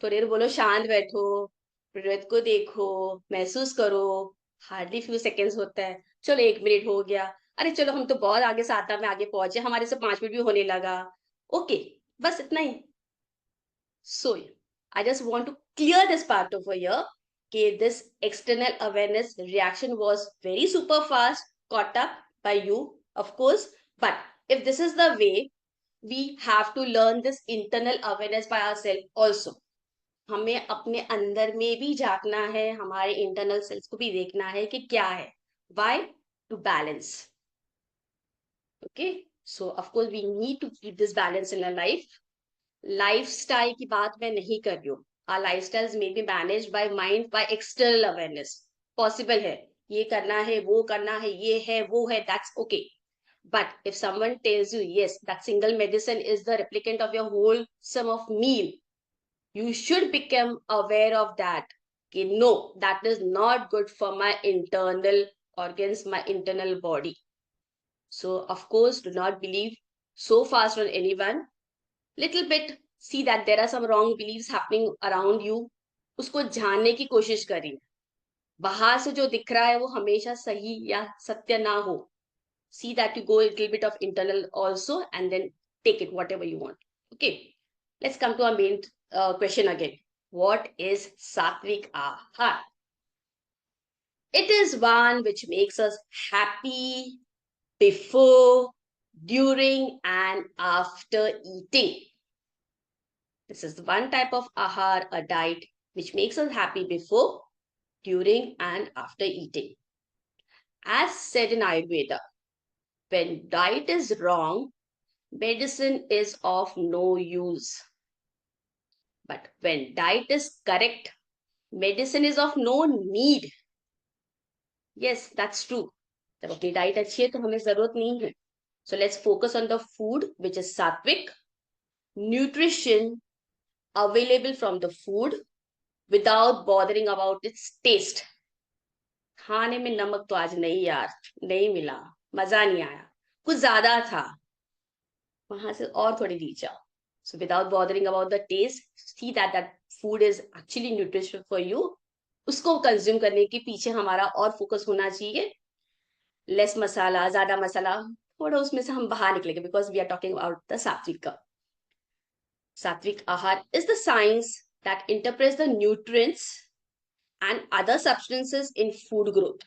थोड़ी देर बोलो, शांत बैठो, ब्रेथ को देखो, महसूस करो. हार्डली फ्यू सेकेंड्स होता है. चलो 1 मिनट हो गया, अरे चलो हम तो बहुत आगे साधना में आगे पहुंचे, हमारे से 5 मिनट भी होने लगा. ओके, बस इतना ही. So I just want to clear this part of here कि this external awareness reaction was very super fast, caught up by you, of course. But if this is the way, we have to learn this internal awareness by ourselves also. हमें अपने अंदर में भी झांकना है, हमारे internal selves को भी देखना है कि क्या है. Why? To balance. Okay? So of course we need to keep this balance in our life. Lifestyle की बात मैं नहीं कर रही हूँ. Our lifestyles may be managed by mind, by external awareness. Possible है, ये करना है, वो करना है, ये है, वो है, that's okay. But if someone tells you, yes, that single medicine is the replicant of your whole sum of meal, you should become aware of that. Okay, no, that is not good for my internal organs, my internal body. So of course, do not believe so fast on anyone. Little bit see that there are some wrong beliefs happening around you. उसको जानने की कोशिश करिए. बाहर से जो दिख रहा है वो हमेशा सही या सत्य ना हो. See that you go a little bit of internal also and then take it whatever you want. Okay, let's come to our main question again. What is sattvic ahar? It is one which makes us happy before, during, and after eating. This is one type of ahar, a diet, which makes us happy before, during, and after eating. As said in Ayurveda, when diet is wrong, medicine is of no use. But when diet is correct, medicine is of no need. Yes, that's true. जब अपनी diet अच्छी है तो हमें जरूरत नहीं है. So let's focus on the food which is sattvic, nutrition available from the food without bothering about its taste. खाने में नमक तो आज नहीं यार, नहीं मिला, मजा नहीं आया, कुछ ज्यादा था, वहां से और थोड़ी दी जाओ. So without bothering about the taste, see that that food is actually nutritious for you. उसको कंज्यूम करने के पीछे हमारा और फोकस होना चाहिए. लेस मसाला, ज्यादा मसाला, थोड़ा उसमें से हम बाहर निकलेंगे because we are talking about the sattvic. Sattvic ahar is the science that interprets the nutrients and other substances in food growth.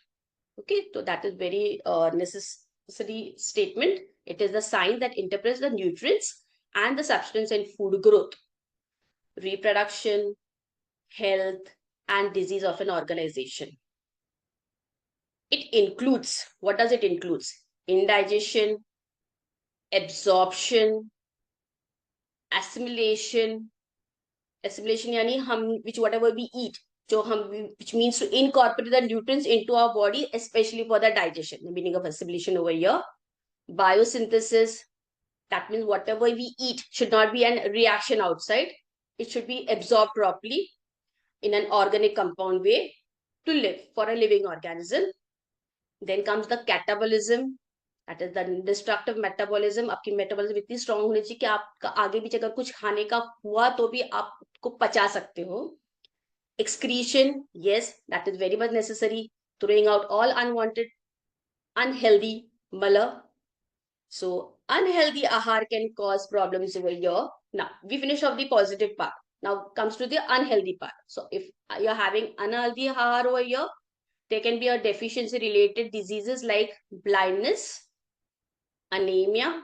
Okay, so that is very necessary statement. It is the science that interprets the nutrients and the substance in food growth, reproduction, health, and disease of an organization. It includes, what does it include? Indigestion, absorption, assimilation. Assimilation yani hum, which whatever we eat, so which means to incorporate the nutrients into our body, especially for the digestion. The meaning of assimilation over here. Biosynthesis, that means whatever we eat should not be a reaction outside. It should be absorbed properly in an organic compound way to live for a living organism. Then comes the catabolism, that is the destructive metabolism. आपकी metabolism इतनी strong होनी चाहिए कि आपका आगे पीछे अगर कुछ खाने का हुआ तो भी आपको पचा सकते हो. Excretion, yes, that is very much necessary. Throwing out all unwanted, unhealthy mala. So unhealthy ahar can cause problems over here. Now we finish off the positive part. Now comes to the unhealthy part. So if you're having unhealthy ahar over here, there can be a deficiency related diseases like blindness, anemia,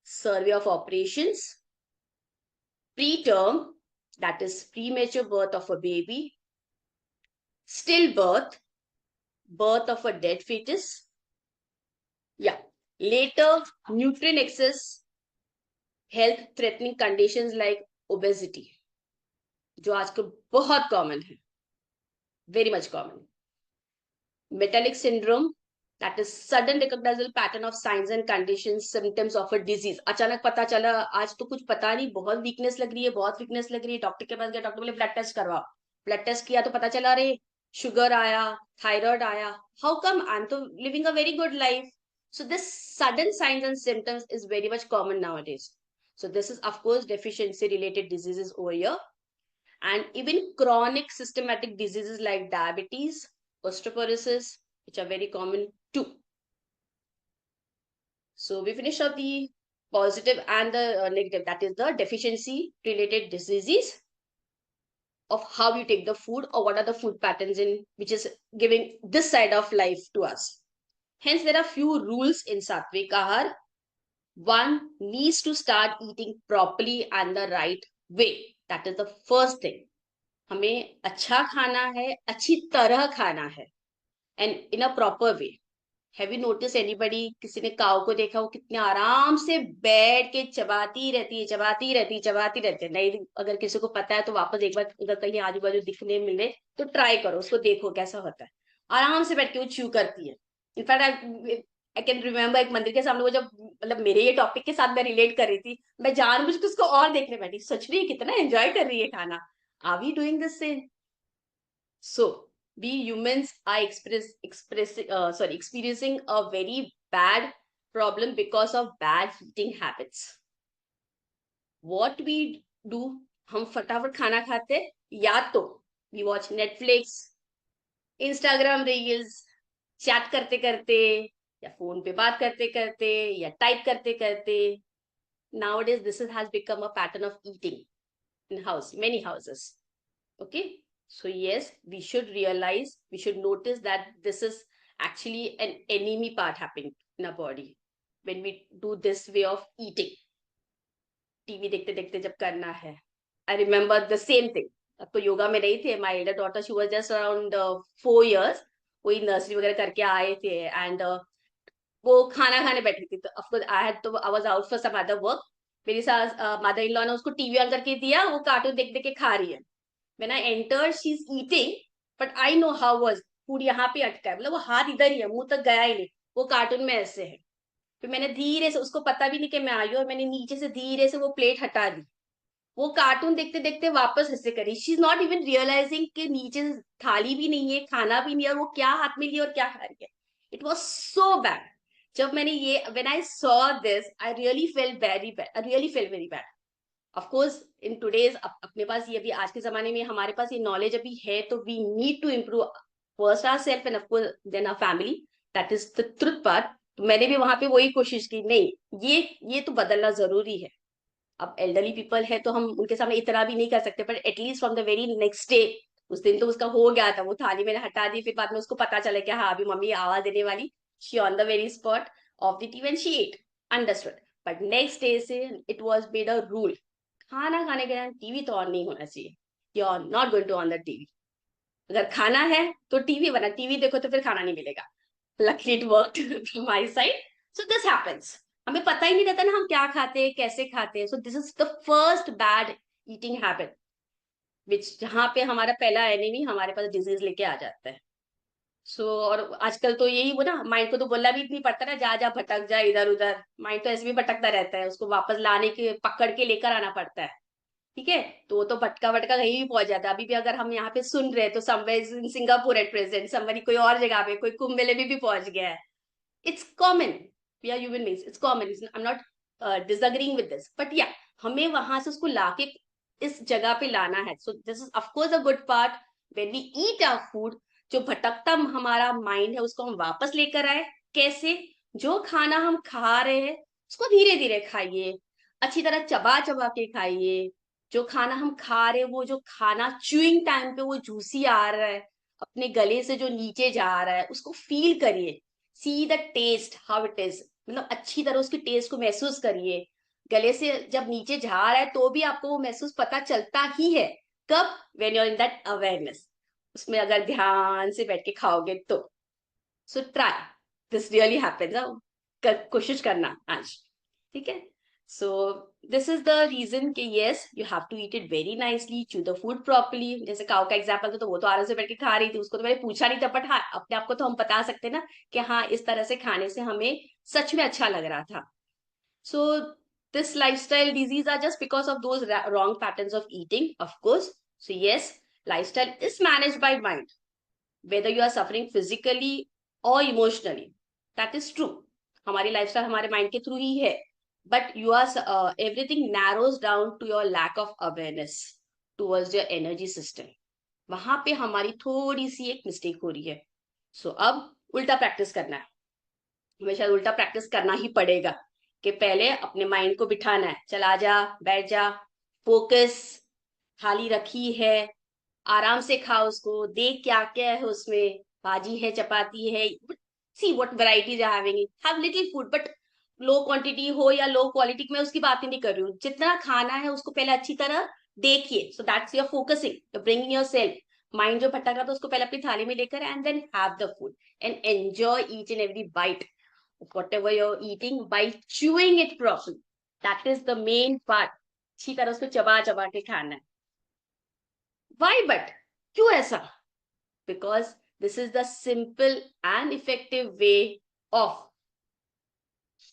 survey of operations, preterm, that is premature birth of a baby, stillbirth, birth of a dead fetus. Yeah, later nutrient excess, health threatening conditions like obesity, जो आजकल बहुत common है, very much common. Metallic syndrome, that is sudden recognizable pattern of signs and conditions, symptoms of a disease. अचानक पता चला आज तो कुछ पता नहीं, बहुत वीकनेस लग रही है, बहुत वीकनेस लग रही है, डॉक्टर के पास गया, डॉक्टर बोले ब्लड टेस्ट करवाओ. ब्लड टेस्ट किया तो पता चला अरे शुगर आया, थायराइड आया. How come? आई एम तो living a very good life. So this sudden signs and symptoms is very much common nowadays. So this is of course deficiency related diseases over here. And even chronic systematic diseases like diabetes, osteoporosis, which are very common too. So we finish up the positive and the negative, that is the deficiency related diseases of how you take the food or what are the food patterns in which is giving this side of life to us. Hence there are few rules in Sattvic Ahar. One needs to start eating properly and the right way. That is the first thing. हमें अच्छा खाना है, अच्छी तरह खाना है, and in a proper way. Have you noticed anybody, किसी ने काऊ को देखा वो कितने आराम से बैठ के चबाती रहती है. नहीं, अगर किसी को पता है तो वापस एक बार अगर कहीं आजू बाजू दिखने मिले तो ट्राई करो, उसको देखो कैसा होता है. आराम से बैठ के वो च्यू करती है. इनफैक्ट आई कैन रिमेम्बर एक मंदिर के सामने वो जब मतलब मेरे ये टॉपिक के साथ मैं रिलेट कर रही थी, मैं जानबूझ के उसको और देखने बैठी, सोच रही है कितना एंजॉय कर रही है खाना. Are we doing the same? So we humans are experiencing a very bad problem because of bad eating habits. What we do, हम फटाफट खाना खाते, या तो we watch Netflix, Instagram reels, chat करते करते, या फोन पे बात करते करते, या टाइप करते करते. Nowadays this has become a pattern of eating in many houses. Okay, so yes, we should realize, we should notice that this is actually an enemy part happening in our body when we do this way of eating. TV देखते देखते जब करना है, I remember the same thing. अब तो योगा में नहीं थे. My Elder daughter, she was just around 4 years. वही नर्सरी वगैरह करके आए थे, एंड वो खाना खाने बैठी थी. तो of course I was out for some other work. मेरी सास, मदर इन लॉ ने उसको टीवी ऑन करके दिया, वो कार्टून देख देख के खा रही है. When I enter, she is eating, but I know how was food यहाँ पे अटका है, मतलब वो हाथ इधर ही है, मुंह तक गया ही नहीं, वो कार्टून में ऐसे है. फिर मैंने धीरे से, उसको पता भी नहीं कि मैं आई हूँ, और मैंने नीचे से धीरे से वो प्लेट हटा दी. वो कार्टून देखते देखते वापस ऐसे करी. She is not even realising कि नीचे थाली भी नहीं है, खाना भी नहीं है, और वो क्या हाथ में लिया और क्या खा रही है. It was so bad. जब मैंने ये, when I saw this, I really fail very bad. I really fail very bad. Of course in today's, अपने पास ये, अभी आज के जमाने में हमारे पास ये नॉलेज अभी है, तो we need to improve first our self and of course then our family. That is the truth part. तो मैंने भी वहां पे वही कोशिश की, नहीं, ये तो बदलना जरूरी है. अब एल्डरली पीपल है तो हम उनके सामने इतना भी नहीं कर सकते, पर at least from the very next day, उस दिन तो उसका हो गया था, वो थाली मैंने हटा दी. फिर बाद में उसको पता चला कि हाँ, अभी मम्मी आवाज देने वाली. She on the very spot of the TV and she ate, understood. But next day से it was made a rule, खाना खाने के टाइम टीवी तो ऑन नहीं होना चाहिए. You are not going to on the TV. अगर खाना है तो टीवी, वरना टीवी देखो तो फिर खाना नहीं मिलेगा. Luckily it worked from my side. So this happens. हमें पता ही नहीं रहता ना हम क्या खाते हैं, कैसे खाते हैं. So this is the first bad eating habit, which जहाँ पे हमारा पहला एनिमी हमारे पास डिजीज लेके आ जाता है. So और आजकल तो यही, वो ना, माइंड को तो बोलना भी नहीं पड़ता ना, जा जा भटक जा इधर उधर. माइंड तो ऐसे भी भटकता रहता है, उसको वापस लाने के, पकड़ के लेकर आना पड़ता है. ठीक है, तो वो तो भटका भटका कहीं भी पहुंच जाता है. अभी भी अगर हम यहाँ पे सुन रहे हैं तो somewhere in Singapore at present, somewhere कोई और जगह पे, कोई कुंभ मेले में भी पहुंच गया है. It's common. We are human beings. It's common. I'm not disagreeing with this. But yeah, हमें वहां से उसको लाके इस जगह पे लाना है. So this is of course a good part. When we eat our food, जो भटकता हमारा माइंड है उसको हम वापस लेकर आए. कैसे? जो खाना हम खा रहे हैं उसको धीरे धीरे खाइए, अच्छी तरह चबा चबा के खाइए. जो खाना हम खा रहे हैं, वो जो खाना च्यूइंग टाइम पे वो जूसी आ रहा है, अपने गले से जो नीचे जा रहा है, उसको फील करिए. See the taste how it is, मतलब अच्छी तरह उसके टेस्ट को महसूस करिए. गले से जब नीचे जा रहा है तो भी आपको वो महसूस पता चलता ही है. कब? When you are in that awareness. उसमें अगर ध्यान से बैठ के खाओगे तो. So try, this really happens. कोशिश करना आज, ठीक है. So this is the reason कि yes, you have to eat it very nicely, chew the food properly. जैसे काऊ का एग्जाम्पल था, तो वो तो आराम से बैठ के खा रही थी, उसको तो मैंने पूछा नहीं था, बट हाँ, अपने आप को तो हम बता सकते ना कि हाँ, इस तरह से खाने से हमें सच में अच्छा लग रहा था. So this lifestyle disease are just because of those wrong patterns of eating, of course. So yes, lifestyle is managed by mind, whether you are suffering physically or emotionally. That is true. हमारी lifestyle हमारे mind के through ही है. But you are everything narrows down to your lack of awareness towards your energy system. वहां पे हमारी थोड़ी सी एक mistake हो रही है. सो अब उल्टा प्रैक्टिस करना है. हमेशा उल्टा प्रैक्टिस करना ही पड़ेगा कि पहले अपने माइंड को बिठाना है. चला जा, बैठ जा, फोकस. थाली रखी है, आराम से खाओ उसको, देख क्या क्या है उसमें, भाजी है, चपाती है. See what varieties are having. Have little food, but low quantity हो या लो क्वालिटी, मैं उसकी बात नहीं कर रही हूँ. जितना खाना है उसको पहले अच्छी तरह देखिए. So that's your focusing, your bringing your self. Mind जो भटक रहा था उसको पहले अपनी थाली में लेकर, and then have the food and enjoy each and every bite whatever you're eating by chewing it properly. That is the main part. अच्छी तरह उसको चबा चबा के खाना है. Why but? क्यों ऐसा? Because this is the simple and effective way of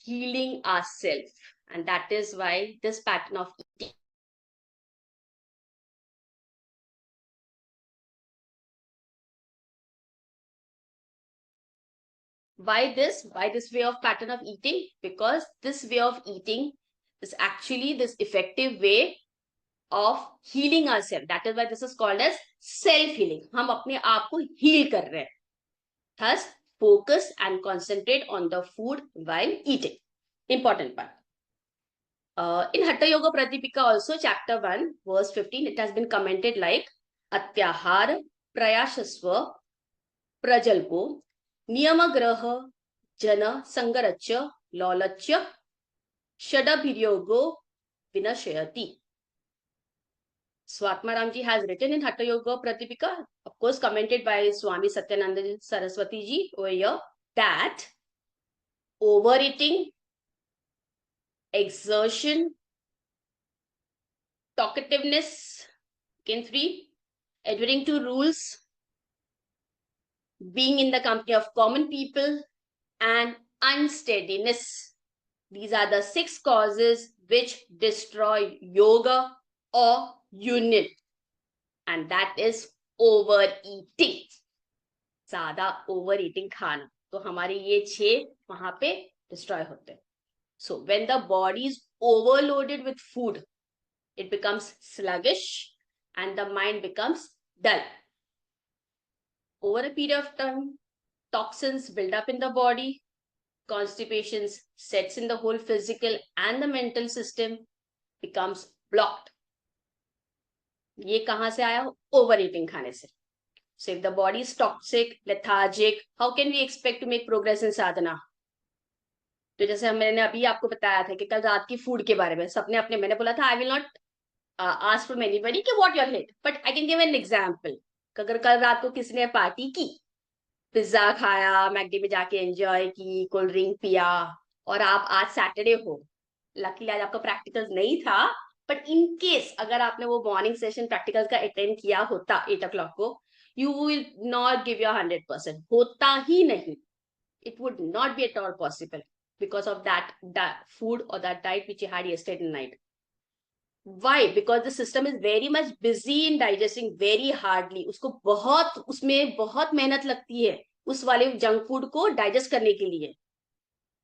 healing ourselves, and that is why this pattern of eating Why this? Why this way of pattern of eating? Because this way of eating is actually this effective way of healing ourselves. That is why this is called as self-healing. हम अपने आप को heal कर रहे हैं. Thus, focus and concentrate on the food while eating. Important part. In Hatha Yoga Pradipika also, chapter 1, verse 15, it has been commented like Atyahar Prayashasva Prajalpo Niyamagraha Jana Sangarachya Lolachya Shadabhiryogo Vinashayati. Swatmaramji has written in Hatha Yoga Pradipika, of course commented by Swami Satyananda Saraswati ji over here, that overeating, exertion, talkativeness, again 3, adhering to rules, being in the company of common people, and unsteadiness. These are the 6 causes which destroy yoga or union. And that is overeating. ज़्यादा overeating खाना. तो हमारे ये 6 वहां पे destroy होते हैं. So when the body is overloaded with food, it becomes sluggish and the mind becomes dull. Over a period of time, toxins build up in the body, constipation sets in the whole physical and the mental system, becomes blocked. ये कहाँ से आया? Overeating खाने से. So if the body is toxic, lethargic, how can we expect to make progress in sadhana? तो जैसे मैंने अभी आपको बताया था कि कल रात की फूड के बारे में सबने अपने, मैंने बोला था I will not ask from anybody कि what your hit, but I can give an example. अगर कल रात को किसी ने पार्टी की, पिज्जा खाया, मैकडी में जाके एंजॉय की, कोल्ड ड्रिंक पिया, और आप आज सैटरडे हो, लकीली आज आपका प्रैक्टिकल नहीं था, बट इन केस अगर आपने वो मॉर्निंग सेशन प्रैक्टिकल का अटेंड किया होता 8 o'clock को, you will not give your 100%. होता ही नहीं. It would not be at all possible because of that food or that diet which you had yesterday night. Why? Because the system is very much busy in digesting very hardly. उसको बहुत, उसमें बहुत मेहनत लगती है उस वाले junk food को डाइजेस्ट करने के लिए.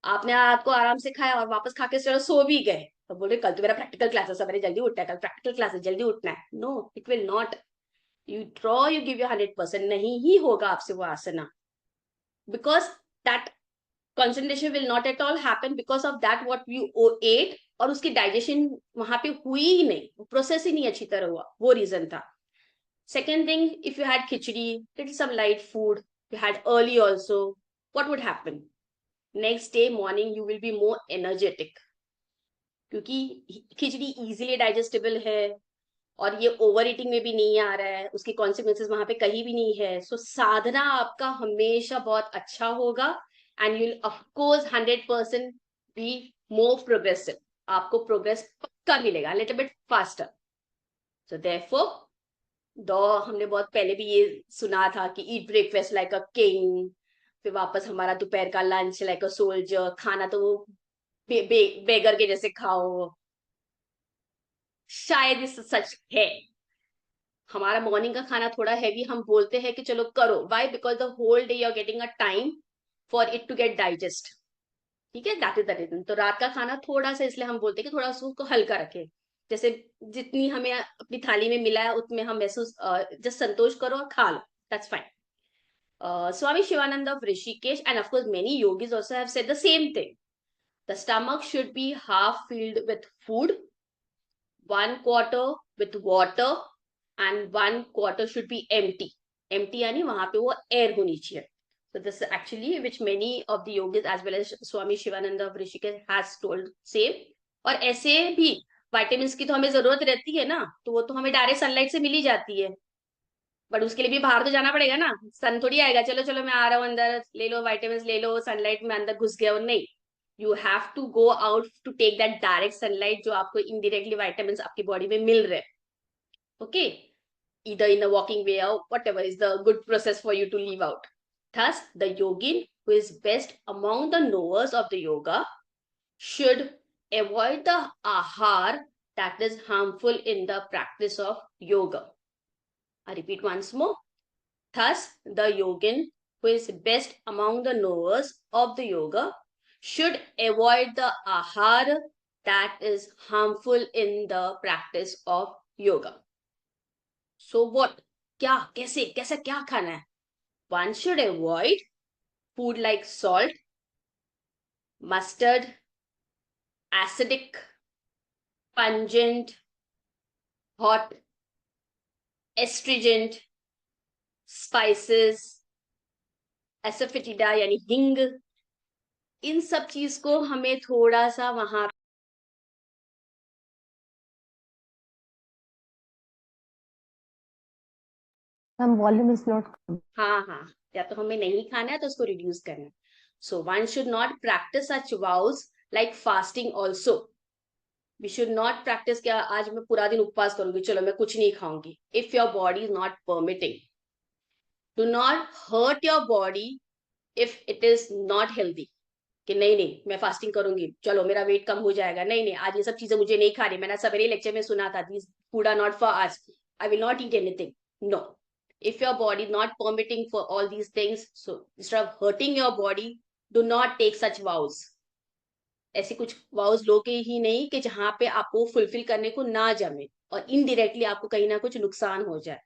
आपने रात को आराम से खाया और वापस खा के सो भी गए, तो बोल रहे कल तो मेरा प्रैक्टिकल क्लास है, सवेरे जल्दी उठना है, कल प्रैक्टिकल क्लास है, जल्दी उठना है. No, it will not. You try, you give your 100%, नहीं ही होगा आपसे वो आसना, because that concentration will not at all happen because of that what you ate, और उसकी डाइजेशन वहां पे हुई ही नहीं, प्रोसेस ही नहीं अच्छी तरह हुआ, वो रीजन था. Second thing, if you had khichdi, little some light food, you had early also, what would happen? Next day morning you will be more energetic, क्योंकि खिचड़ी easily digestible है और ये ओवर ईटिंग में भी नहीं आ रहा है, उसके कॉन्सिक्वेंसेस वहां पे कहीं भी नहीं है. सो साधना आपका हमेशा बहुत अच्छा होगा and you of course 100% be more progressive. आपको प्रोग्रेस पक्का मिलेगा, little bit faster. So therefore दो हमने बहुत पहले भी ये सुना था कि eat breakfast like a king, फिर वापस हमारा दोपहर का लंच लाइक अ सोल्जर. खाना तो बेगर के जैसे खाओ, शायद इस सच है. हमारा मॉर्निंग का खाना थोड़ा हैवी, हम बोलते हैं कि चलो करो. Why? Because the whole day you are getting a time for it to get digest. ठीक है, दैट इज द रीजन. तो रात का खाना थोड़ा सा इसलिए हम बोलते हैं कि थोड़ा सा उसको हल्का रखे, जैसे जितनी हमें अपनी थाली में मिला है उतने हम महसूस जस्ट संतोष करो और खा लो, that's fine. Swami Shivananda of Rishikesh and of course many yogis also have said the same thing. The stomach should be half filled with food, 1/4 with water, and 1/4 should be empty. Empty यानी वहां पे वो air होनी चाहिए. So this is actually which many of the yogis as well as Swami Shivananda of Rishikesh has told same. और ऐसे भी vitamins की तो हमें जरूरत रहती है ना, तो वो तो हमें डायरेक्ट सनलाइट से मिल ही जाती है, बट उसके लिए भी बाहर तो जाना पड़ेगा ना. सन थोड़ी आएगा चलो चलो मैं आ रहा हूँ अंदर, ले लो विटामिन ले लो, सनलाइट में अंदर घुस गया. नहीं, you have to go out to take that direct sunlight जो आपको इनडायरेक्टली विटामिन आपकी बॉडी में मिल रहे. Okay, either in a walking way or whatever is the good process for you to leave out. Thus, the yogin who is best among the knowers of the yoga should avoid the ahar that is harmful in the practice of yoga. I repeat once more. Thus, the yogin who is best among the knowers of the yoga, should avoid the ahar that is harmful in the practice of yoga. So what? क्या कैसे कैसा क्या खाना है? One should avoid food like salt, mustard, acidic, pungent, hot, astringent, spices, एसोफिटिडा यानी हिंग. इन सब चीज को हमें थोड़ा सा वहां वॉल्यूम इज नॉट. हाँ, या तो हमें नहीं खाना है तो उसको रिड्यूस करना है. So one should not practice such vows like fasting also. We should not practice क्या आज मैं पूरा दिन उपवास करूंगी, चलो मैं कुछ नहीं खाऊंगी. If your body is not permitting, do not hurt your body if it is not healthy. कि नहीं मैं फास्टिंग करूंगी, चलो मेरा वेट कम हो जाएगा, नहीं आज ये सब चीजें मुझे नहीं खानी. मैंने सवेरे लेक्चर में सुना था, this food are not for us, I will not eat anything. No, if your body is not permitting for all these things, so instead of hurting your body, do not take such vows. ऐसे कुछ vows लोगे ही नहीं कि जहां पे आपको fulfil करने को ना जमे और इनडायरेक्टली आपको कहीं ना कुछ नुकसान हो जाए.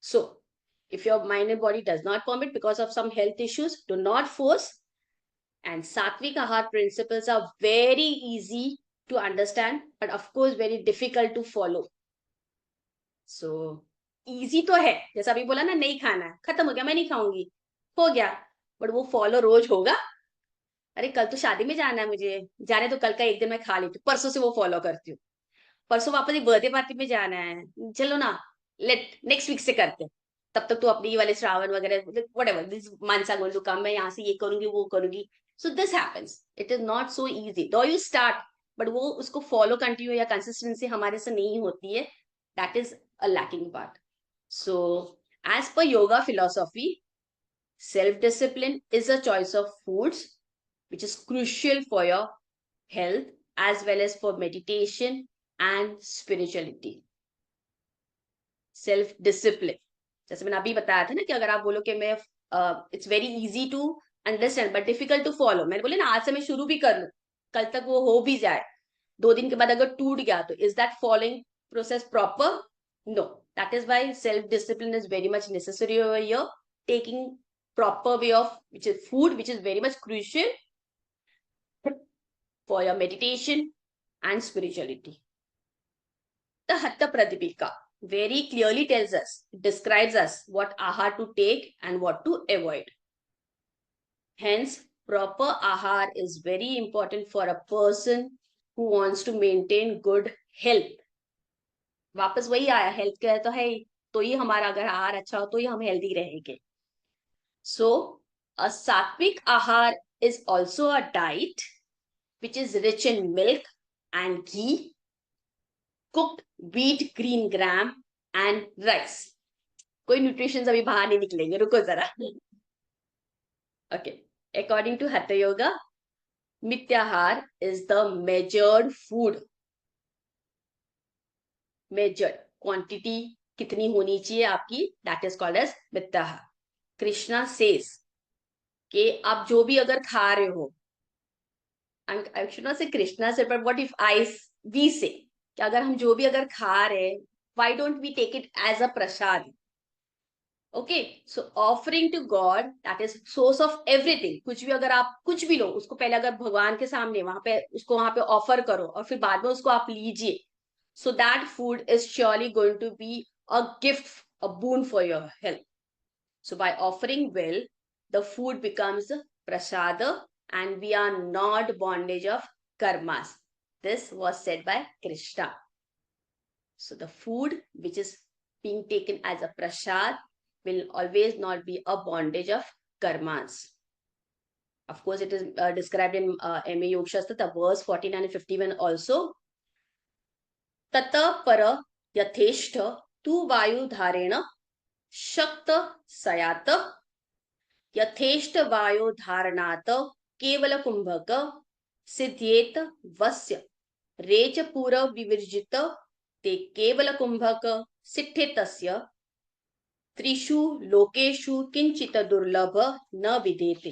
So if your mind and body does not permit because of some health issues, do not force. And sattvic ahar principles are very easy to understand, but of course very difficult to follow. So easy तो है, जैसा अभी बोला ना, नहीं खाना है, खत्म हो गया, मैं नहीं खाऊंगी, हो गया. बट वो फॉलो रोज होगा? अरे कल तो शादी में जाना है मुझे, जाने तो कल का एक दिन मैं खा लेती हूँ, परसों से वो फॉलो करती हूँ. परसों वापस एक बर्थडे पार्टी में जाना है, चलो ना लेट नेक्स्ट वीक से करते हैं, तब तक तो अपनी ये वाले श्रावण वगैरह whatever this months are going to come, मैं यहाँ से ये करूंगी वो करूंगी. So this happens. It is not so easy though you start, but वो उसको फॉलो कंटिन्यू या कंसिस्टेंसी हमारे से नहीं होती है. That is a lacking part. So, as per yoga philosophy, self-discipline is a choice of foods which is crucial for your health as well as for meditation and spirituality. Self-discipline. जैसे मैंने अभी बताया था ना कि अगर आप बोलो कि मैं it's very easy to understand but difficult to follow, मैंने बोले ना आज से मैं शुरू भी कर लूं, कल तक वो हो भी जाए, 2 दिन के बाद अगर टूट गया तो is that following process proper? No. That is why self-discipline is very much necessary over here. Taking proper way of which is food, which is very much crucial for your meditation and spirituality. The Hatha Pradipika very clearly tells us, describes us what ahar to take and what to avoid. Hence, proper ahar is very important for a person who wants to maintain good health. वापस वही आया, health care तो है ही, तो ये हमारा अगर आहार अच्छा हो तो ही हम हेल्दी रहेंगे. सो अ सात्विक आहार is also a diet which is rich in milk and ghee, cooked wheat, green gram and rice. कोई न्यूट्रिशन अभी बाहर नहीं निकलेंगे, रुको जरा. Okay, according to hatha yoga, mityahara is the measured food. Measured quantity कितनी होनी चाहिए आपकी, that is called as mityahara. Krishna says कि आप जो भी अगर खा रहे हो, आई शुड नॉट से कृष्णा से, बट व्हाट इफ वी से कि अगर हम जो भी अगर खा रहे, why don't we take it as a prasad. Okay, so offering to God that is source of everything. कुछ भी अगर आप कुछ भी लो, उसको पहले अगर भगवान के सामने वहां पे उसको वहां पे ऑफर करो और फिर बाद में उसको आप लीजिए. So that food is surely going to be a gift, a boon for your health. So by offering well, the food becomes prasada and we are not bondage of karmas. This was said by Krishna. So the food which is being taken as a prasad will always not be a bondage of karmas. Of course, it is described in MA Yoga Shastra, the verse 49 and 51 also. तत पर यथेष्ट तु वायु धारेण शक्त सयात यथेष्ट वायु धारणात केवल कुंभक सिद्ध्येत वस्य reach पूर्व विवर्जित ते केवल कुंभक सिद्धेतस्य त्रिषु लोकेषु किंचित दुर्लभ न विदेते.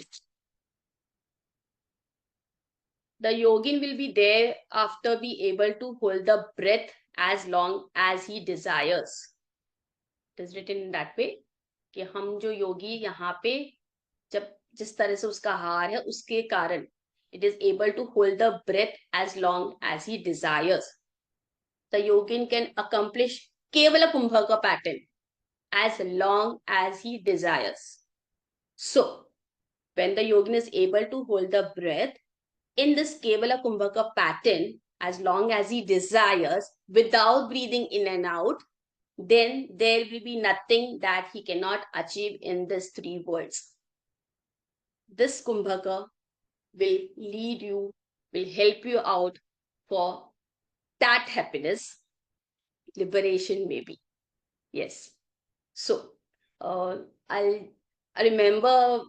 The yogin will be there after be able to hold the breath as long as he desires. It is written in that way कि हम जो योगी यहाँ पे जब जिस तरह से उसका हार है उसके कारण it is able to hold the breath as long as he desires. The yogin can accomplish kevala kumbhaka pattern as long as he desires. So, when the yogin is able to hold the breath in this kevala kumbhaka pattern as long as he desires without breathing in and out, then there will be nothing that he cannot achieve in these three worlds. This kumbhaka will lead you, will help you out for that happiness, liberation maybe. Yes. So, I remember